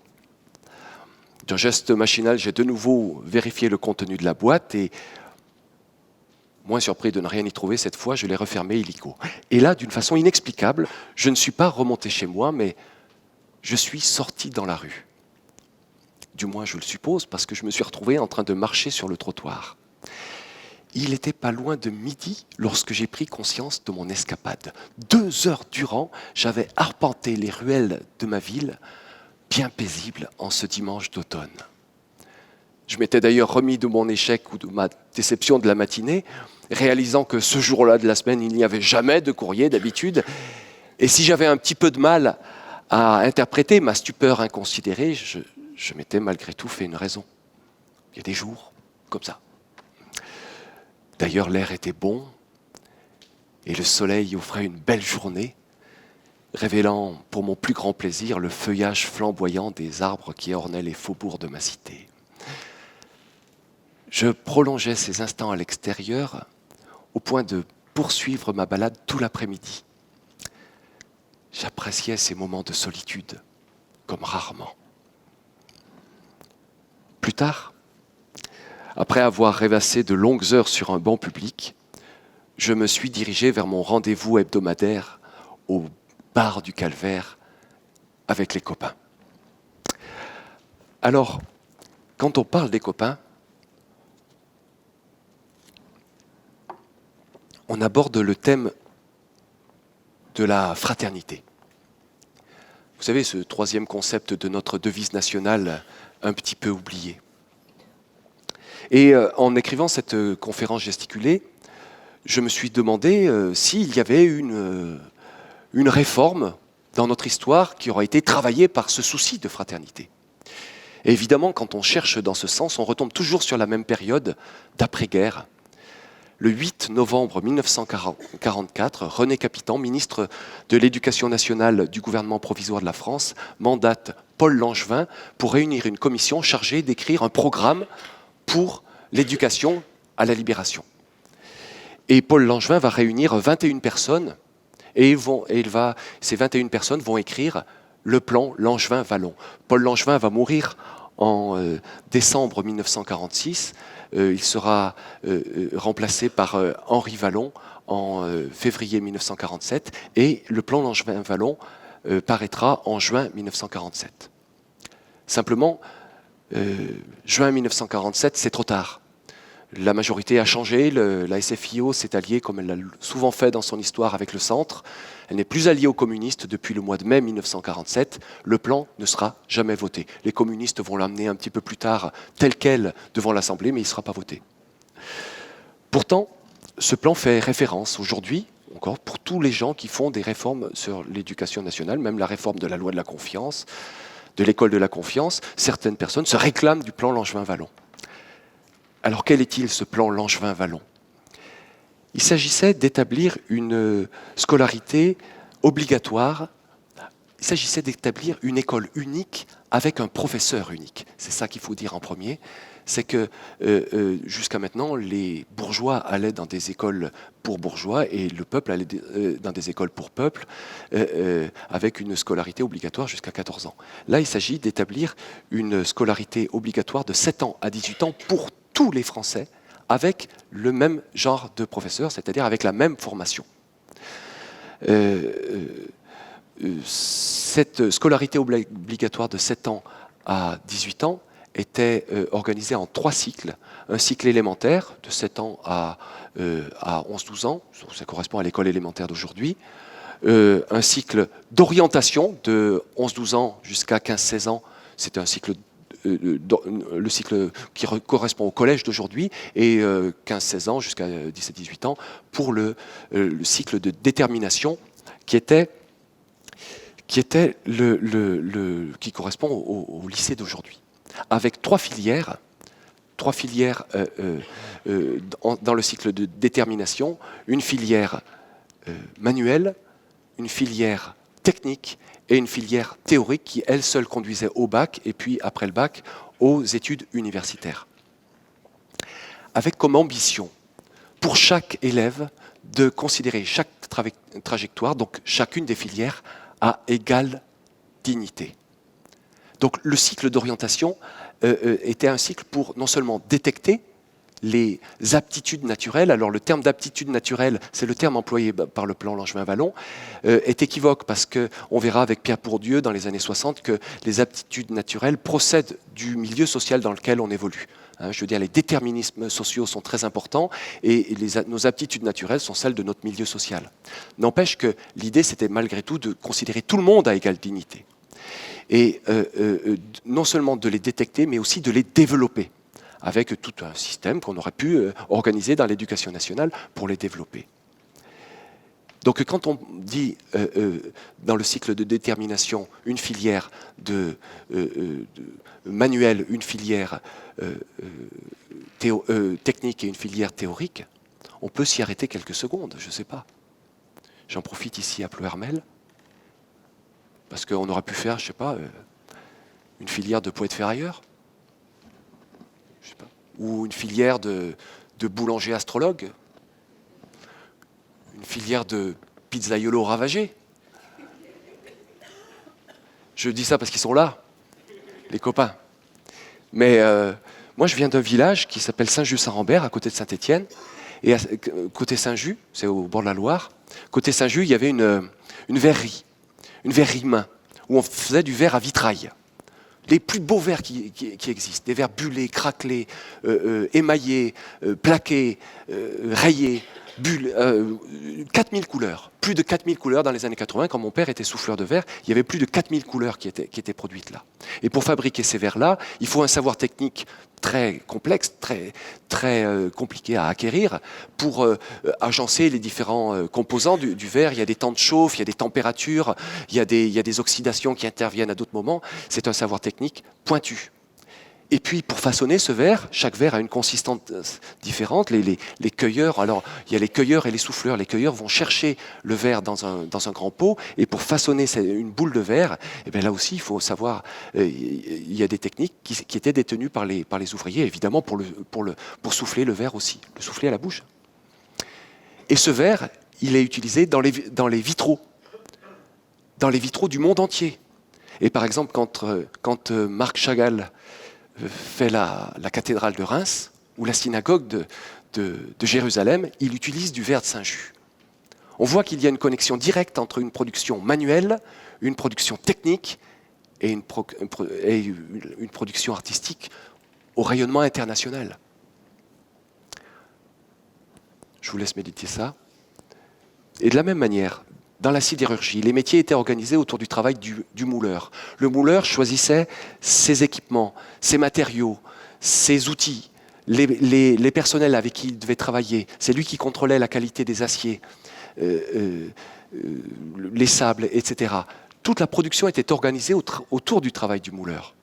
D'un geste machinal, j'ai de nouveau vérifié le contenu de la boîte et, moins surpris de ne rien y trouver, cette fois, je l'ai refermée illico. Et là, d'une façon inexplicable, je ne suis pas remonté chez moi, mais je suis sorti dans la rue. du moins je le suppose, parce que je me suis retrouvé en train de marcher sur le trottoir. Il n'était pas loin de midi lorsque j'ai pris conscience de mon escapade. 2 heures durant, j'avais arpenté les ruelles de ma ville, bien paisible en ce dimanche d'automne. Je m'étais d'ailleurs remis de mon échec ou de ma déception de la matinée, réalisant que ce jour-là de la semaine, il n'y avait jamais de courrier d'habitude. Et si j'avais un petit peu de mal à interpréter ma stupeur inconsidérée, je m'étais malgré tout fait une raison. Il y a des jours comme ça. D'ailleurs, l'air était bon et le soleil offrait une belle journée, révélant pour mon plus grand plaisir le feuillage flamboyant des arbres qui ornaient les faubourgs de ma cité. Je prolongeais ces instants à l'extérieur au point de poursuivre ma balade tout l'après-midi. J'appréciais ces moments de solitude comme rarement. Plus tard, après avoir rêvassé de longues heures sur un banc public, je me suis dirigé vers mon rendez-vous hebdomadaire au bar du Calvaire avec les copains. Alors, quand on parle des copains, on aborde le thème de la fraternité. Vous savez, ce troisième concept de notre devise nationale, un petit peu oublié. Et en écrivant cette conférence gesticulée, je me suis demandé s'il y avait une réforme dans notre histoire qui aurait été travaillée par ce souci de fraternité. Et évidemment, quand on cherche dans ce sens, on retombe toujours sur la même période d'après-guerre. Le 8 novembre 1944, René Capitan, ministre de l'Éducation nationale du gouvernement provisoire de la France, mandate Paul Langevin pour réunir une commission chargée d'écrire un programme pour l'éducation à la libération. Et Paul Langevin va réunir 21 personnes et ces 21 personnes vont écrire le plan Langevin-Vallon. Paul Langevin va mourir en décembre 1946. Il sera remplacé par Henri Vallon en février 1947 et le plan Langevin-Vallon paraîtra en juin 1947. Simplement, juin 1947, c'est trop tard. La majorité a changé, la SFIO s'est alliée, comme elle l'a souvent fait dans son histoire, avec le centre. Elle n'est plus alliée aux communistes depuis le mois de mai 1947. Le plan ne sera jamais voté. Les communistes vont l'amener un petit peu plus tard, tel quel, devant l'Assemblée, mais il ne sera pas voté. Pourtant, ce plan fait référence aujourd'hui, encore pour tous les gens qui font des réformes sur l'éducation nationale, même la réforme de la loi de la confiance, de l'école de la confiance. Certaines personnes se réclament du plan Langevin-Vallon. Alors quel est-il ce plan Langevin-Vallon ? Il s'agissait d'établir une scolarité obligatoire, il s'agissait d'établir une école unique avec un professeur unique. C'est ça qu'il faut dire en premier, c'est que jusqu'à maintenant, les bourgeois allaient dans des écoles pour bourgeois et le peuple allait dans des écoles pour peuple avec une scolarité obligatoire jusqu'à 14 ans. Là, il s'agit d'établir une scolarité obligatoire de 7 ans à 18 ans pour tous les Français, avec le même genre de professeur, c'est-à-dire avec la même formation. Cette scolarité obligatoire de 7 ans à 18 ans était organisée en 3 cycles. Un cycle élémentaire de 7 ans à 11-12 ans, ça correspond à l'école élémentaire d'aujourd'hui. Un cycle d'orientation de 11-12 ans jusqu'à 15-16 ans, c'est un cycle le cycle qui correspond au collège d'aujourd'hui, et 15-16 ans jusqu'à 17-18 ans pour le cycle de détermination qui correspond au lycée d'aujourd'hui. Avec 3 filières dans le cycle de détermination, une filière manuelle, une filière technique et une filière théorique qui, elle seule, conduisait au bac et puis, après le bac, aux études universitaires. Avec comme ambition, pour chaque élève, de considérer chaque trajectoire, donc chacune des filières, à égale dignité. Donc le cycle d'orientation était un cycle pour non seulement détecter les aptitudes naturelles. Alors le terme d'aptitude naturelle, c'est le terme employé par le plan Langevin-Wallon, est équivoque parce qu'on verra avec Pierre Bourdieu dans les années 60 que les aptitudes naturelles procèdent du milieu social dans lequel on évolue. Je veux dire, les déterminismes sociaux sont très importants et nos aptitudes naturelles sont celles de notre milieu social. N'empêche que l'idée, c'était malgré tout de considérer tout le monde à égale dignité. Et non seulement de les détecter, mais aussi de les développer, avec tout un système qu'on aurait pu organiser dans l'éducation nationale pour les développer. Donc quand on dit dans le cycle de détermination une filière manuelle, une filière technique et une filière théorique, on peut s'y arrêter quelques secondes, je ne sais pas. J'en profite ici à Ploërmel, parce qu'on aurait pu faire, je ne sais pas, une filière de poète ferrailleur, je sais pas, ou une filière de boulanger astrologue, une filière de pizzaiolo ravagé. Je dis ça parce qu'ils sont là, les copains. Mais moi, je viens d'un village qui s'appelle Saint-Just-Saint-Rambert, à côté de Saint-Étienne. Et côté Saint-Just, c'est au bord de la Loire, côté Saint-Just, il y avait une verrerie main, où on faisait du verre à vitrail. Les plus beaux verres qui existent, des verres bullés, craquelés, émaillés, plaqués, rayés, 4000 couleurs, plus de 4000 couleurs dans les années 80, quand mon père était souffleur de verre, il y avait plus de 4000 couleurs qui étaient produites là. Et pour fabriquer ces verres-là, il faut un savoir technique très complexe, très compliqué à acquérir pour agencer les différents composants du verre. Il y a des temps de chauffe, il y a des températures, il y a des oxydations qui interviennent à d'autres moments. C'est un savoir technique pointu. Et puis, pour façonner ce verre, chaque verre a une consistance différente. Les cueilleurs, alors, il y a les cueilleurs et les souffleurs. Les cueilleurs vont chercher le verre dans un grand pot, et pour façonner une boule de verre, et bien là aussi, il faut savoir, il y a des techniques qui étaient détenues par les ouvriers, évidemment, pour souffler le verre aussi, le souffler à la bouche. Et ce verre, il est utilisé dans les vitraux du monde entier. Et par exemple, quand Marc Chagall fait la cathédrale de Reims ou la synagogue de Jérusalem, il utilise du verre de Saint-Just. On voit qu'il y a une connexion directe entre une production manuelle, une production technique et une production artistique au rayonnement international. Je vous laisse méditer ça. Et de la même manière, dans la sidérurgie, les métiers étaient organisés autour du travail du mouleur. Le mouleur choisissait ses équipements, ses matériaux, ses outils, les personnels avec qui il devait travailler. C'est lui qui contrôlait la qualité des aciers, les sables, etc. Toute la production était organisée autour du travail du mouleur.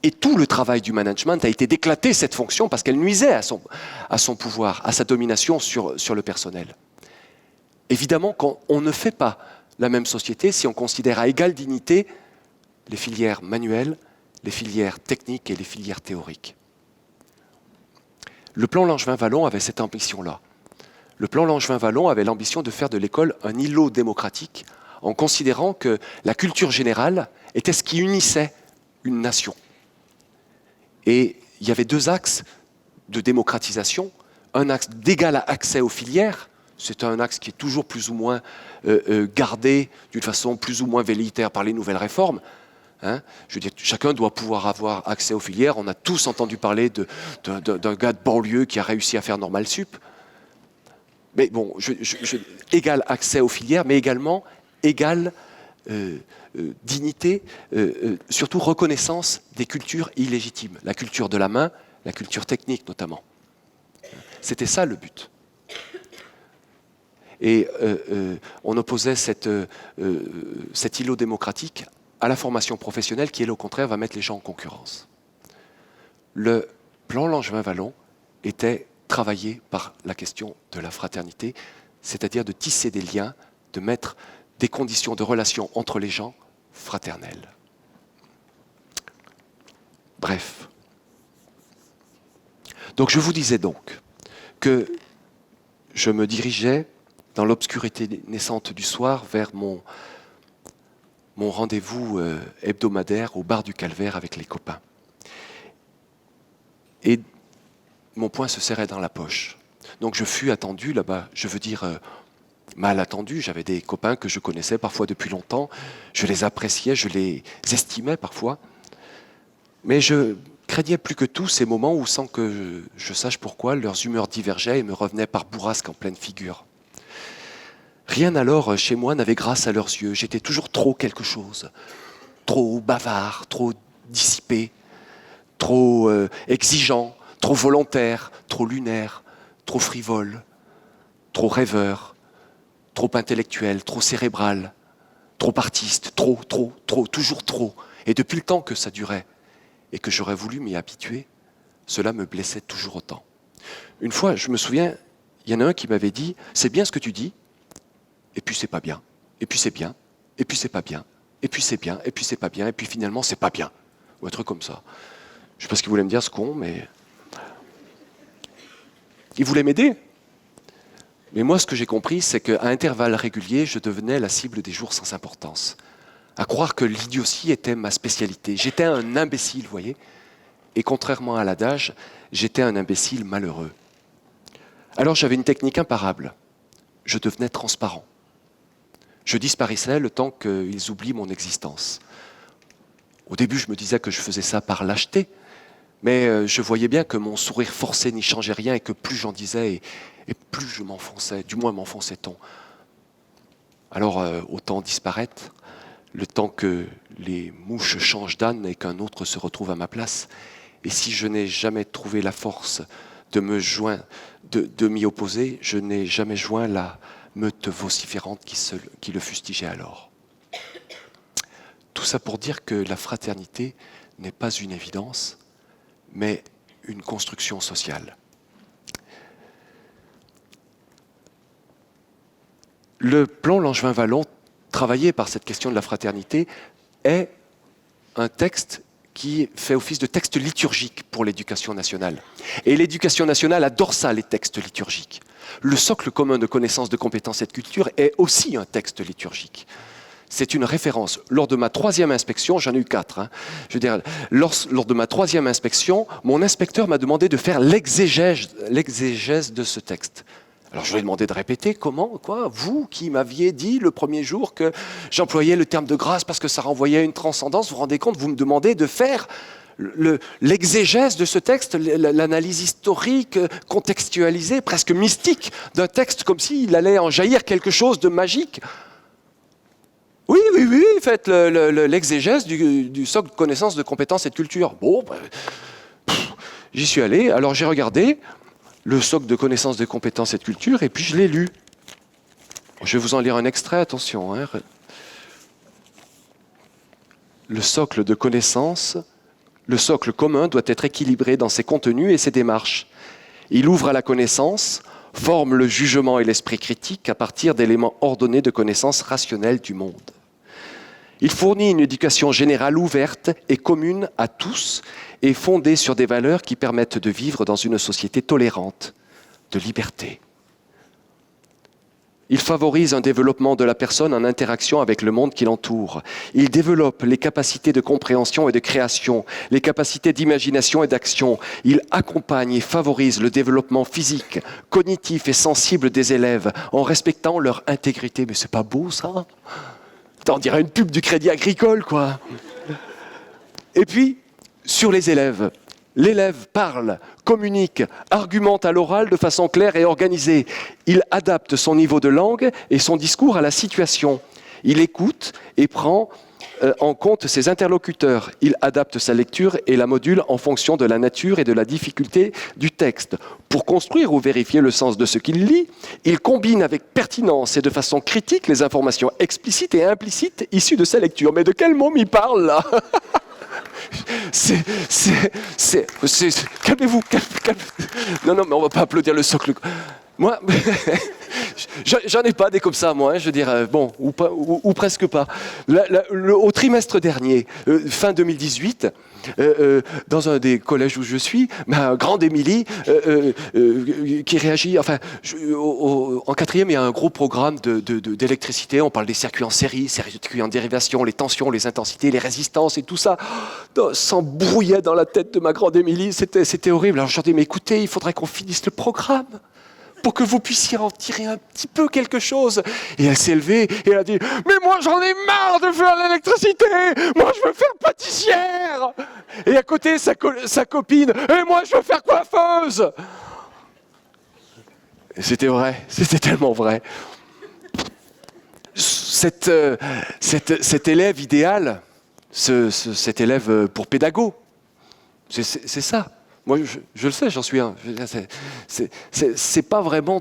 Et tout le travail du management a été d'éclater cette fonction parce qu'elle nuisait à son pouvoir, à sa domination sur le personnel. Évidemment, on ne fait pas la même société si on considère à égale dignité les filières manuelles, les filières techniques et les filières théoriques. Le plan Langevin-Wallon avait cette ambition-là. Le plan Langevin-Wallon avait l'ambition de faire de l'école un îlot démocratique en considérant que la culture générale était ce qui unissait une nation. Et il y avait deux axes de démocratisation, un axe d'égal accès aux filières. C'est un axe qui est toujours plus ou moins gardé d'une façon plus ou moins velléitaire par les nouvelles réformes. Je veux dire, chacun doit pouvoir avoir accès aux filières. On a tous entendu parler d'un gars de banlieue qui a réussi à faire Normal Sup. Mais bon, égal accès aux filières, mais également égal dignité, surtout reconnaissance des cultures illégitimes. La culture de la main, la culture technique notamment. C'était ça le but. Et on opposait cet îlot démocratique à la formation professionnelle qui, elle, au contraire, va mettre les gens en concurrence. Le plan Langevin-Wallon était travaillé par la question de la fraternité, c'est-à-dire de tisser des liens, de mettre des conditions de relation entre les gens fraternelles. Bref. Donc je vous disais donc que je me dirigeais dans l'obscurité naissante du soir vers mon rendez-vous hebdomadaire au bar du Calvaire avec les copains. Et mon poing se serrait dans la poche. Donc je fus attendu là-bas, je veux dire mal attendu. J'avais des copains que je connaissais parfois depuis longtemps, je les appréciais, je les estimais parfois. Mais je craignais plus que tout ces moments où, sans que je sache pourquoi, leurs humeurs divergeaient et me revenaient par bourrasque en pleine figure. Rien alors chez moi n'avait grâce à leurs yeux. J'étais toujours trop quelque chose. Trop bavard, trop dissipé, trop exigeant, trop volontaire, trop lunaire, trop frivole, trop rêveur, trop intellectuel, trop cérébral, trop artiste, trop, toujours trop. Et depuis le temps que ça durait et que j'aurais voulu m'y habituer, cela me blessait toujours autant. Une fois, je me souviens, il y en a un qui m'avait dit « C'est bien ce que tu dis, et puis c'est pas bien, et puis c'est bien, et puis c'est pas bien, et puis c'est bien, et puis c'est pas bien, et puis finalement c'est pas bien. » Ou un truc comme ça. Je sais pas ce qu'il voulait me dire, ce con, mais... Il voulait m'aider. Mais moi, ce que j'ai compris, c'est qu'à intervalles réguliers, je devenais la cible des jours sans importance. À croire que l'idiotie était ma spécialité. J'étais un imbécile, vous voyez. Et contrairement à l'adage, j'étais un imbécile malheureux. Alors j'avais une technique imparable. Je devenais transparent. Je disparaissais le temps qu'ils oublient mon existence. Au début, je me disais que je faisais ça par lâcheté, mais je voyais bien que mon sourire forcé n'y changeait rien et que plus j'en disais et plus je m'enfonçais, du moins m'enfonçait-on. Alors autant disparaître, le temps que les mouches changent d'âne et qu'un autre se retrouve à ma place. Et si je n'ai jamais trouvé la force de m'y opposer, je n'ai jamais joint la meute vociférante qui le fustigeait alors. Tout ça pour dire que la fraternité n'est pas une évidence, mais une construction sociale. Le plan Langevin-Wallon, travaillé par cette question de la fraternité, est un texte qui fait office de texte liturgique pour l'éducation nationale. Et l'éducation nationale adore ça, les textes liturgiques. Le socle commun de connaissances, de compétences et de culture est aussi un texte liturgique. C'est une référence. Lors de ma 3e inspection, j'en ai eu 4, je veux dire, lors de ma 3e inspection, mon inspecteur m'a demandé de faire l'exégèse de ce texte. Alors je lui ai demandé de répéter, comment, quoi, vous qui m'aviez dit le premier jour que j'employais le terme de grâce parce que ça renvoyait à une transcendance, vous vous rendez compte, vous me demandez de faire l'exégèse de ce texte, l'analyse historique, contextualisée, presque mystique d'un texte comme s'il allait en jaillir quelque chose de magique. Oui, faites l'exégèse du socle de connaissances, de compétences et de culture. Bon, j'y suis allé, alors j'ai regardé le socle de connaissances, de compétences et de culture, et puis je l'ai lu. Je vais vous en lire un extrait, attention. Le socle de connaissances, le socle commun doit être équilibré dans ses contenus et ses démarches. Il ouvre à la connaissance, forme le jugement et l'esprit critique à partir d'éléments ordonnés de connaissances rationnelles du monde. Il fournit une éducation générale ouverte et commune à tous et fondée sur des valeurs qui permettent de vivre dans une société tolérante, de liberté. Il favorise un développement de la personne en interaction avec le monde qui l'entoure. Il développe les capacités de compréhension et de création, les capacités d'imagination et d'action. Il accompagne et favorise le développement physique, cognitif et sensible des élèves en respectant leur intégrité. Mais c'est pas beau ça ? On dirait une pub du Crédit Agricole, quoi. Et puis, sur les élèves. L'élève parle, communique, argumente à l'oral de façon claire et organisée. Il adapte son niveau de langue et son discours à la situation. Il écoute et prend en compte ses interlocuteurs. Il adapte sa lecture et la module en fonction de la nature et de la difficulté du texte. Pour construire ou vérifier le sens de ce qu'il lit, il combine avec pertinence et de façon critique les informations explicites et implicites issues de sa lecture. Mais de quel môme il parle là ? Calmez-vous, calmez-vous. Non, mais on ne va pas applaudir le socle. Moi, j'en ai pas des comme ça, moi. Hein, je veux dire, bon, ou presque pas. Au trimestre dernier, fin 2018, dans un des collèges où je suis, ma grande Émilie, qui réagit. Enfin, en quatrième, il y a un gros programme d'électricité. On parle des circuits en série, circuits en dérivation, les tensions, les intensités, les résistances et tout ça. S'embrouillait dans la tête de ma grande Émilie. C'était horrible. Alors je leur dis, mais écoutez, il faudrait qu'on finisse le programme pour que vous puissiez en tirer un petit peu quelque chose. Et elle s'est levée et elle a dit « Mais moi, j'en ai marre de faire l'électricité. Moi, je veux faire pâtissière. » Et à côté, sa copine « Et moi, je veux faire coiffeuse. » Et c'était vrai, c'était tellement vrai. Cet élève idéal, cet élève pour pédago, c'est ça. Moi, je le sais, j'en suis un. C'est pas vraiment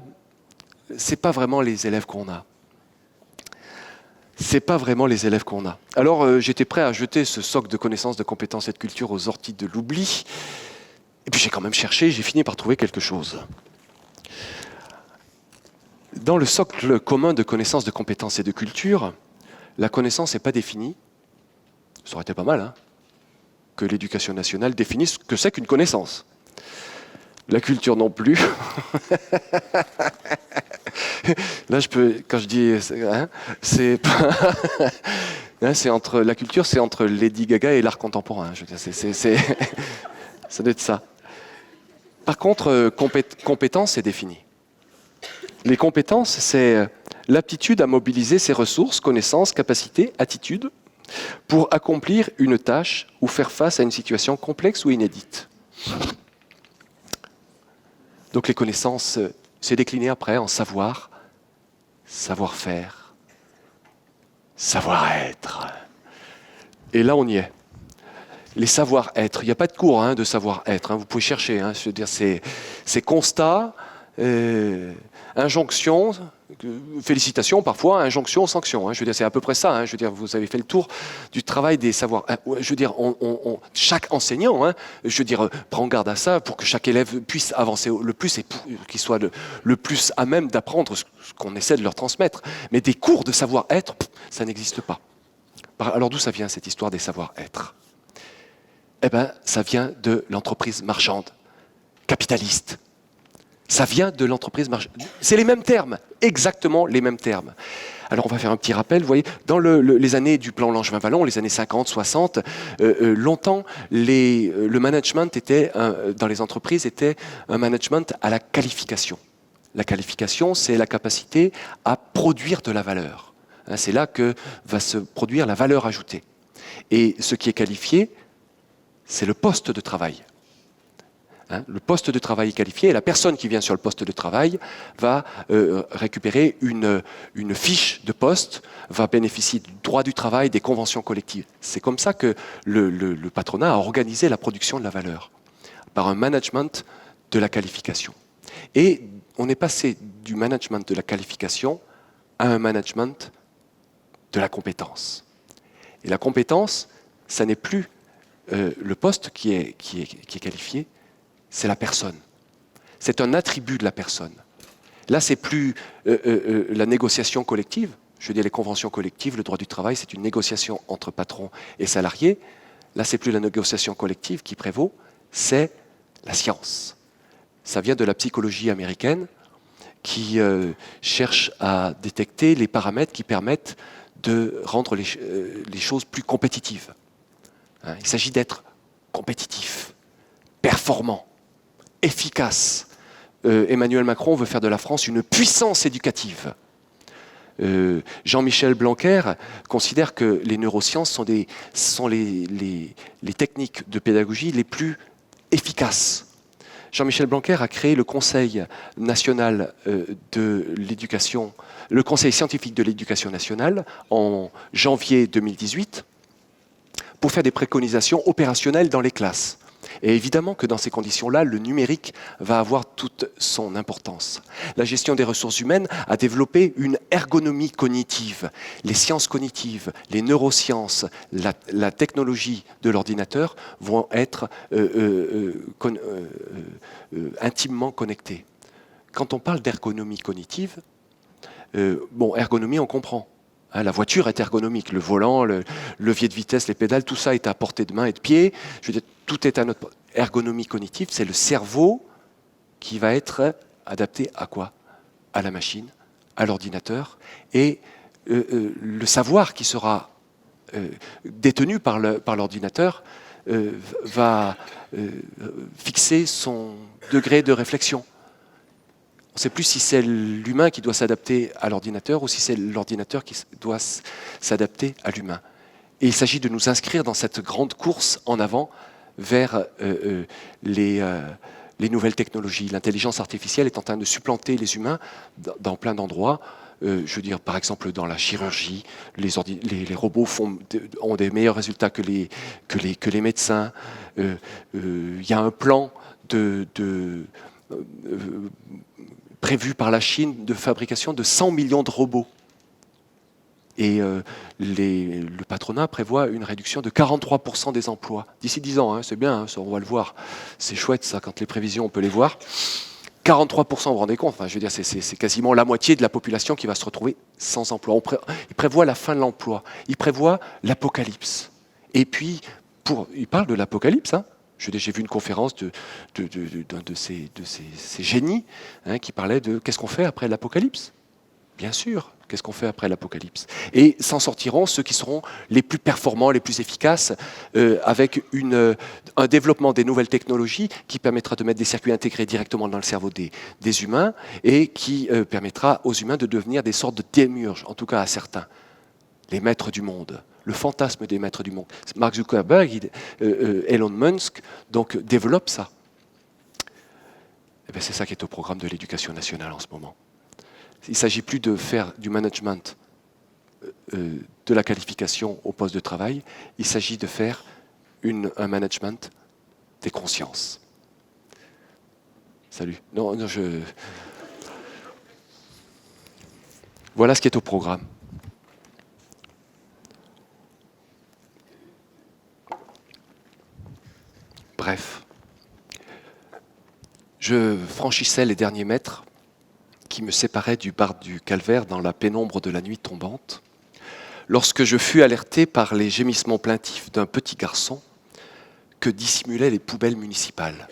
les élèves qu'on a. C'est pas vraiment les élèves qu'on a. Alors, j'étais prêt à jeter ce socle de connaissances, de compétences et de culture aux orties de l'oubli. Et puis j'ai quand même cherché, j'ai fini par trouver quelque chose. Dans le socle commun de connaissances, de compétences et de culture, la connaissance n'est pas définie. Ça aurait été pas mal, hein, que l'éducation nationale définisse ce que c'est qu'une connaissance. La culture non plus. Là, quand je dis, hein, c'est pas, hein, c'est entre la culture, c'est entre Lady Gaga et l'art contemporain. Je veux dire, ça doit être ça. Par contre, compétence est définie. Les compétences, c'est l'aptitude à mobiliser ses ressources, connaissances, capacités, attitudes, pour accomplir une tâche ou faire face à une situation complexe ou inédite. Donc les connaissances, c'est décliné après en savoir, savoir-faire, savoir-être. Et là, on y est. Les savoir-être. Il n'y a pas de cours de savoir-être. Hein. Vous pouvez chercher. Hein. Je veux dire, c'est constat, injonction, félicitations parfois, injonction, sanction. Hein. Je veux dire, c'est à peu près ça. Hein. Je veux dire, vous avez fait le tour du travail des savoirs. Je veux dire, chaque enseignant, hein, je veux dire, prend garde à ça pour que chaque élève puisse avancer le plus et qu'il soit le plus à même d'apprendre ce qu'on essaie de leur transmettre. Mais des cours de savoir-être, ça n'existe pas. Alors d'où ça vient cette histoire des savoir-être ? Eh bien, ça vient de l'entreprise marchande, capitaliste. Ça vient de l'entreprise marchande. C'est les mêmes termes, exactement les mêmes termes. Alors on va faire un petit rappel. Vous voyez, dans les années du plan Langevin-Wallon, les années 50, 60, longtemps, le management dans les entreprises était un management à la qualification. La qualification, c'est la capacité à produire de la valeur. C'est là que va se produire la valeur ajoutée. Et ce qui est qualifié, c'est le poste de travail. Le poste de travail est qualifié et la personne qui vient sur le poste de travail va récupérer une fiche de poste, va bénéficier du droit du travail, des conventions collectives. C'est comme ça que le patronat a organisé la production de la valeur, par un management de la qualification. Et on est passé du management de la qualification à un management de la compétence. Et la compétence, ça n'est plus le poste qui est qualifié, c'est la personne. C'est un attribut de la personne. Là, c'est plus la négociation collective. Je veux dire, les conventions collectives, le droit du travail, c'est une négociation entre patron et salarié. Là, c'est plus la négociation collective qui prévaut, c'est la science. Ça vient de la psychologie américaine qui cherche à détecter les paramètres qui permettent de rendre les choses plus compétitives. Il s'agit d'être compétitif, performant, efficace. Emmanuel Macron veut faire de la France une puissance éducative. Jean-Michel Blanquer considère que les neurosciences sont les techniques de pédagogie les plus efficaces. Jean-Michel Blanquer a créé le Conseil national de l'éducation, le Conseil scientifique de l'éducation nationale en janvier 2018 pour faire des préconisations opérationnelles dans les classes. Et évidemment que dans ces conditions-là, le numérique va avoir toute son importance. La gestion des ressources humaines a développé une ergonomie cognitive. Les sciences cognitives, les neurosciences, la technologie de l'ordinateur vont être intimement connectées. quand on parle d'ergonomie cognitive, ergonomie, on comprend. Hein, la voiture est ergonomique, le volant, le levier de vitesse, les pédales, tout ça est à portée de main et de pied. Je veux dire, tout est à notre ergonomie cognitive, c'est le cerveau qui va être adapté à quoi? À la machine, à l'ordinateur, et le savoir qui sera détenu par l'ordinateur va fixer son degré de réflexion. On ne sait plus si c'est l'humain qui doit s'adapter à l'ordinateur ou si c'est l'ordinateur qui doit s'adapter à l'humain. Et il s'agit de nous inscrire dans cette grande course en avant vers les nouvelles technologies. L'intelligence artificielle est en train de supplanter les humains dans plein d'endroits. Je veux dire, par exemple, dans la chirurgie, les robots ont des meilleurs résultats que les médecins. Il y a un plan prévu par la Chine de fabrication de 100 millions de robots. Et le patronat prévoit une réduction de 43% des emplois. D'ici 10 ans, hein, c'est bien, hein, ça, on va le voir. C'est chouette, ça, quand les prévisions, on peut les voir. 43%, vous vous rendez compte, enfin, je veux dire, c'est quasiment la moitié de la population qui va se retrouver sans emploi. Il prévoit la fin de l'emploi, il prévoit l'apocalypse. Et puis, il parle de l'apocalypse, hein. J'ai vu une conférence d'un de ces génies hein, qui parlait de qu'est-ce qu'on fait après l'apocalypse. Bien sûr, qu'est-ce qu'on fait après l'apocalypse? Et s'en sortiront ceux qui seront les plus performants, les plus efficaces, avec un développement des nouvelles technologies qui permettra de mettre des circuits intégrés directement dans le cerveau des humains et qui permettra aux humains de devenir des sortes de démiurges, en tout cas à certains, les maîtres du monde. Le fantasme des maîtres du monde. Mark Zuckerberg, Elon Musk, donc développe ça. Et c'est ça qui est au programme de l'éducation nationale en ce moment. Il ne s'agit plus de faire du management de la qualification au poste de travail, il s'agit de faire un management des consciences. Salut. Non, Voilà ce qui est au programme. Bref, je franchissais les derniers mètres qui me séparaient du bar du calvaire dans la pénombre de la nuit tombante, lorsque je fus alerté par les gémissements plaintifs d'un petit garçon que dissimulaient les poubelles municipales.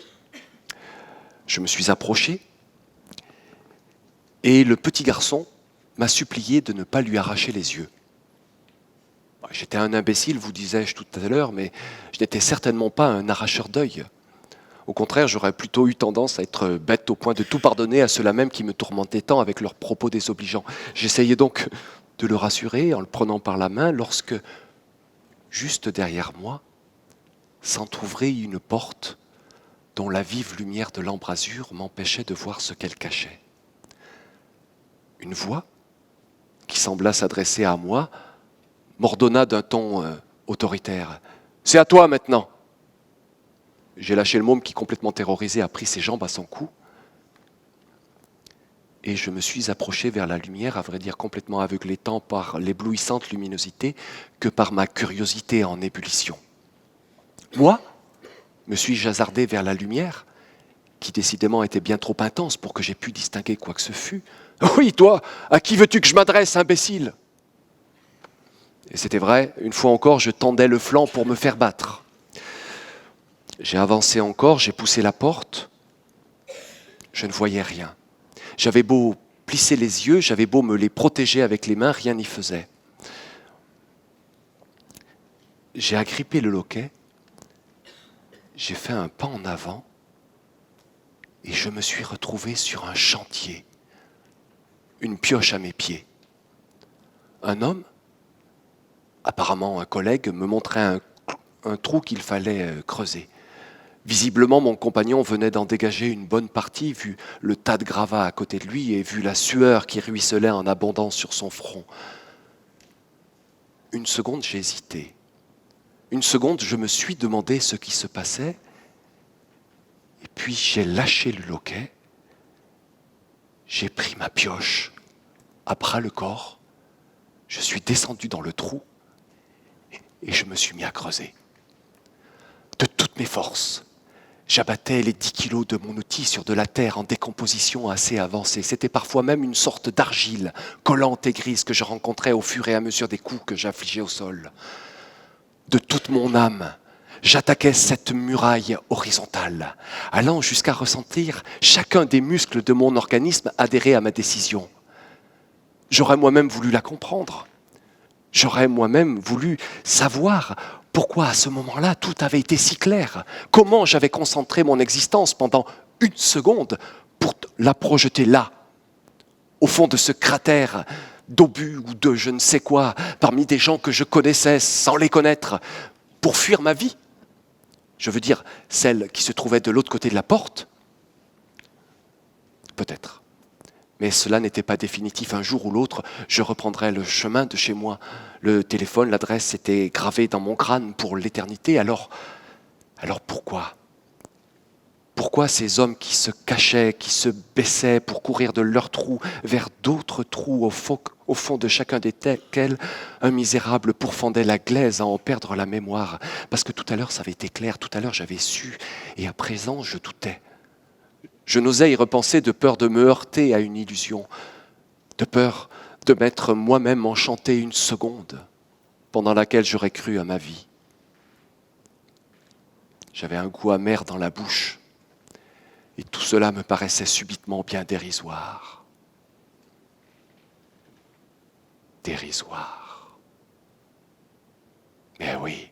Je me suis approché et le petit garçon m'a supplié de ne pas lui arracher les yeux. J'étais un imbécile, vous disais-je tout à l'heure, mais je n'étais certainement pas un arracheur d'œil. Au contraire, j'aurais plutôt eu tendance à être bête au point de tout pardonner à ceux-là même qui me tourmentaient tant avec leurs propos désobligeants. J'essayais donc de le rassurer en le prenant par la main lorsque, juste derrière moi, s'entr'ouvrit une porte dont la vive lumière de l'embrasure m'empêchait de voir ce qu'elle cachait. Une voix, qui sembla s'adresser à moi, m'ordonna d'un ton autoritaire. « C'est à toi maintenant !» J'ai lâché le môme qui, complètement terrorisé, a pris ses jambes à son cou. Et je me suis approché vers la lumière, à vrai dire complètement aveuglé tant par l'éblouissante luminosité que par ma curiosité en ébullition. Moi, me suis-je hasardé vers la lumière, qui décidément était bien trop intense pour que j'aie pu distinguer quoi que ce fût. « Oui, toi, à qui veux-tu que je m'adresse, imbécile ?» Et c'était vrai, une fois encore, je tendais le flanc pour me faire battre. J'ai avancé encore, j'ai poussé la porte. Je ne voyais rien. J'avais beau plisser les yeux, j'avais beau me les protéger avec les mains, rien n'y faisait. J'ai agrippé le loquet, j'ai fait un pas en avant et je me suis retrouvé sur un chantier, une pioche à mes pieds. Un homme, apparemment un collègue, me montrait un trou qu'il fallait creuser. Visiblement, mon compagnon venait d'en dégager une bonne partie, vu le tas de gravats à côté de lui et vu la sueur qui ruisselait en abondance sur son front. Une seconde, j'ai hésité. Une seconde, je me suis demandé ce qui se passait. Et puis, j'ai lâché le loquet. J'ai pris ma pioche à bras le corps. Je suis descendu dans le trou et je me suis mis à creuser. De toutes mes forces. J'abattais les 10 kilos de mon outil sur de la terre en décomposition assez avancée. C'était parfois même une sorte d'argile collante et grise que je rencontrais au fur et à mesure des coups que j'infligeais au sol. De toute mon âme, j'attaquais cette muraille horizontale, allant jusqu'à ressentir chacun des muscles de mon organisme adhérer à ma décision. J'aurais moi-même voulu la comprendre. J'aurais moi-même voulu savoir pourquoi à ce moment-là tout avait été si clair. Comment j'avais concentré mon existence pendant une seconde pour la projeter là, au fond de ce cratère d'obus ou de je ne sais quoi, parmi des gens que je connaissais sans les connaître, pour fuir ma vie. Je veux dire, celle qui se trouvait de l'autre côté de la porte. Peut-être. Mais cela n'était pas définitif. Un jour ou l'autre, je reprendrais le chemin de chez moi. Le téléphone, l'adresse était gravée dans mon crâne pour l'éternité. Alors pourquoi ? Pourquoi ces hommes qui se cachaient, qui se baissaient pour courir de leur trou vers d'autres trous au fond de chacun desquels un misérable pourfendait la glaise à en perdre la mémoire ? Parce que tout à l'heure, ça avait été clair, tout à l'heure, j'avais su, et à présent, je doutais. Je n'osais y repenser de peur de me heurter à une illusion, de peur de m'être moi-même enchanté une seconde pendant laquelle j'aurais cru à ma vie. J'avais un goût amer dans la bouche et tout cela me paraissait subitement bien dérisoire. Dérisoire. Mais oui,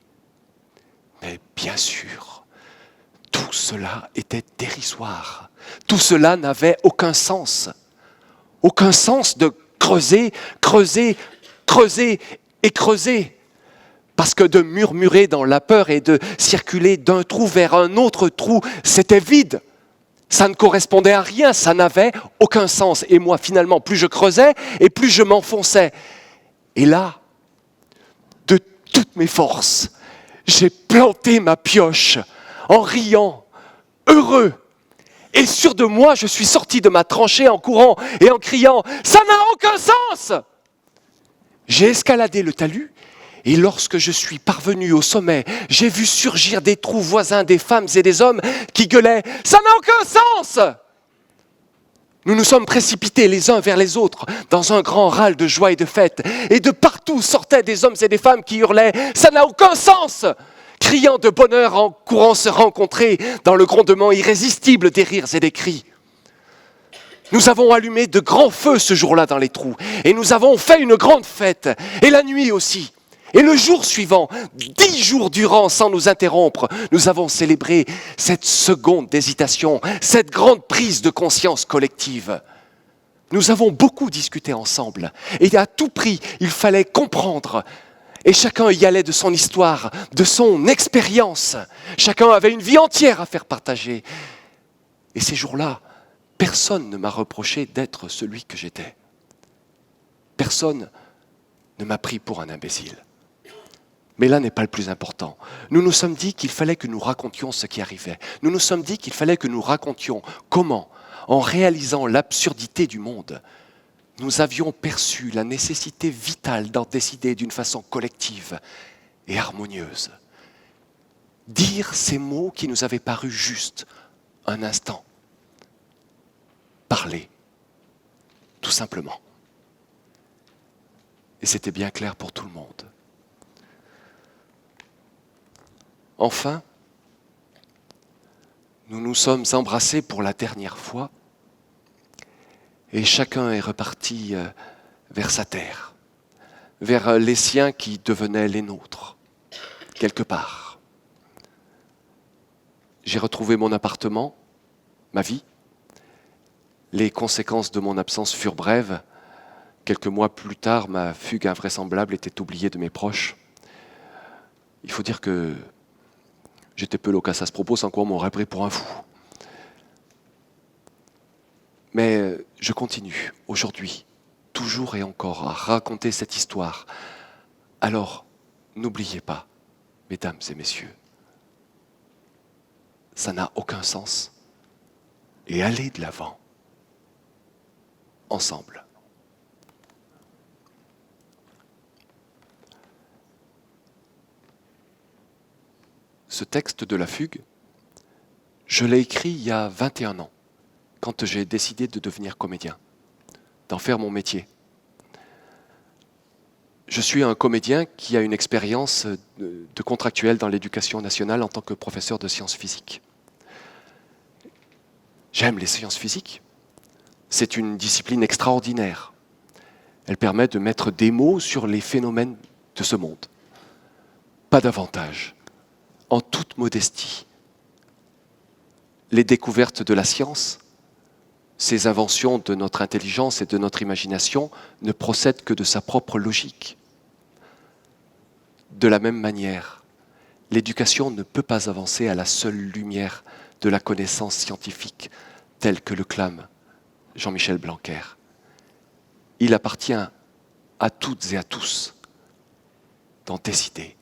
mais bien sûr. Tout cela était dérisoire. Tout cela n'avait aucun sens. Aucun sens de creuser, creuser, creuser et creuser. Parce que de murmurer dans la peur et de circuler d'un trou vers un autre trou, c'était vide. Ça ne correspondait à rien, ça n'avait aucun sens. Et moi, finalement, plus je creusais et plus je m'enfonçais. Et là, de toutes mes forces, j'ai planté ma pioche en riant, heureux. Et sûr de moi, je suis sorti de ma tranchée en courant et en criant « Ça n'a aucun sens !» J'ai escaladé le talus et lorsque je suis parvenu au sommet, j'ai vu surgir des trous voisins des femmes et des hommes qui gueulaient « Ça n'a aucun sens !» Nous nous sommes précipités les uns vers les autres dans un grand râle de joie et de fête. Et de partout sortaient des hommes et des femmes qui hurlaient « Ça n'a aucun sens !» criant de bonheur en courant se rencontrer dans le grondement irrésistible des rires et des cris. Nous avons allumé de grands feux ce jour-là dans les trous et nous avons fait une grande fête, et la nuit aussi. Et le jour suivant, 10 jours durant sans nous interrompre, nous avons célébré cette seconde d'hésitation, cette grande prise de conscience collective. Nous avons beaucoup discuté ensemble et à tout prix, il fallait comprendre. Et chacun y allait de son histoire, de son expérience. Chacun avait une vie entière à faire partager. Et ces jours-là, personne ne m'a reproché d'être celui que j'étais. Personne ne m'a pris pour un imbécile. Mais là n'est pas le plus important. Nous nous sommes dit qu'il fallait que nous racontions ce qui arrivait. Nous nous sommes dit qu'il fallait que nous racontions comment, en réalisant l'absurdité du monde, nous avions perçu la nécessité vitale d'en décider d'une façon collective et harmonieuse. Dire ces mots qui nous avaient paru justes un instant. Parler, tout simplement. Et c'était bien clair pour tout le monde. Enfin, nous nous sommes embrassés pour la dernière fois et chacun est reparti vers sa terre, vers les siens qui devenaient les nôtres, quelque part. J'ai retrouvé mon appartement, ma vie. Les conséquences de mon absence furent brèves. Quelques mois plus tard, ma fugue invraisemblable était oubliée de mes proches. Il faut dire que j'étais peu loquace à ce propos, sans quoi on m'aurait pris pour un fou. Mais je continue, aujourd'hui, toujours et encore, à raconter cette histoire. Alors, n'oubliez pas, mesdames et messieurs, ça n'a aucun sens. Et allez de l'avant, ensemble. Ce texte de la fugue, Je l'ai écrit il y a 21 ans, quand j'ai décidé de devenir comédien, d'en faire mon métier. Je suis un comédien qui a une expérience de contractuel dans l'éducation nationale en tant que professeur de sciences physiques. J'aime les sciences physiques. C'est une discipline extraordinaire. Elle permet de mettre des mots sur les phénomènes de ce monde. Pas davantage. En toute modestie. Les découvertes de la science, ces inventions de notre intelligence et de notre imagination, ne procèdent que de sa propre logique. De la même manière, l'éducation ne peut pas avancer à la seule lumière de la connaissance scientifique, telle que le clame Jean-Michel Blanquer. Il appartient à toutes et à tous d'en décider.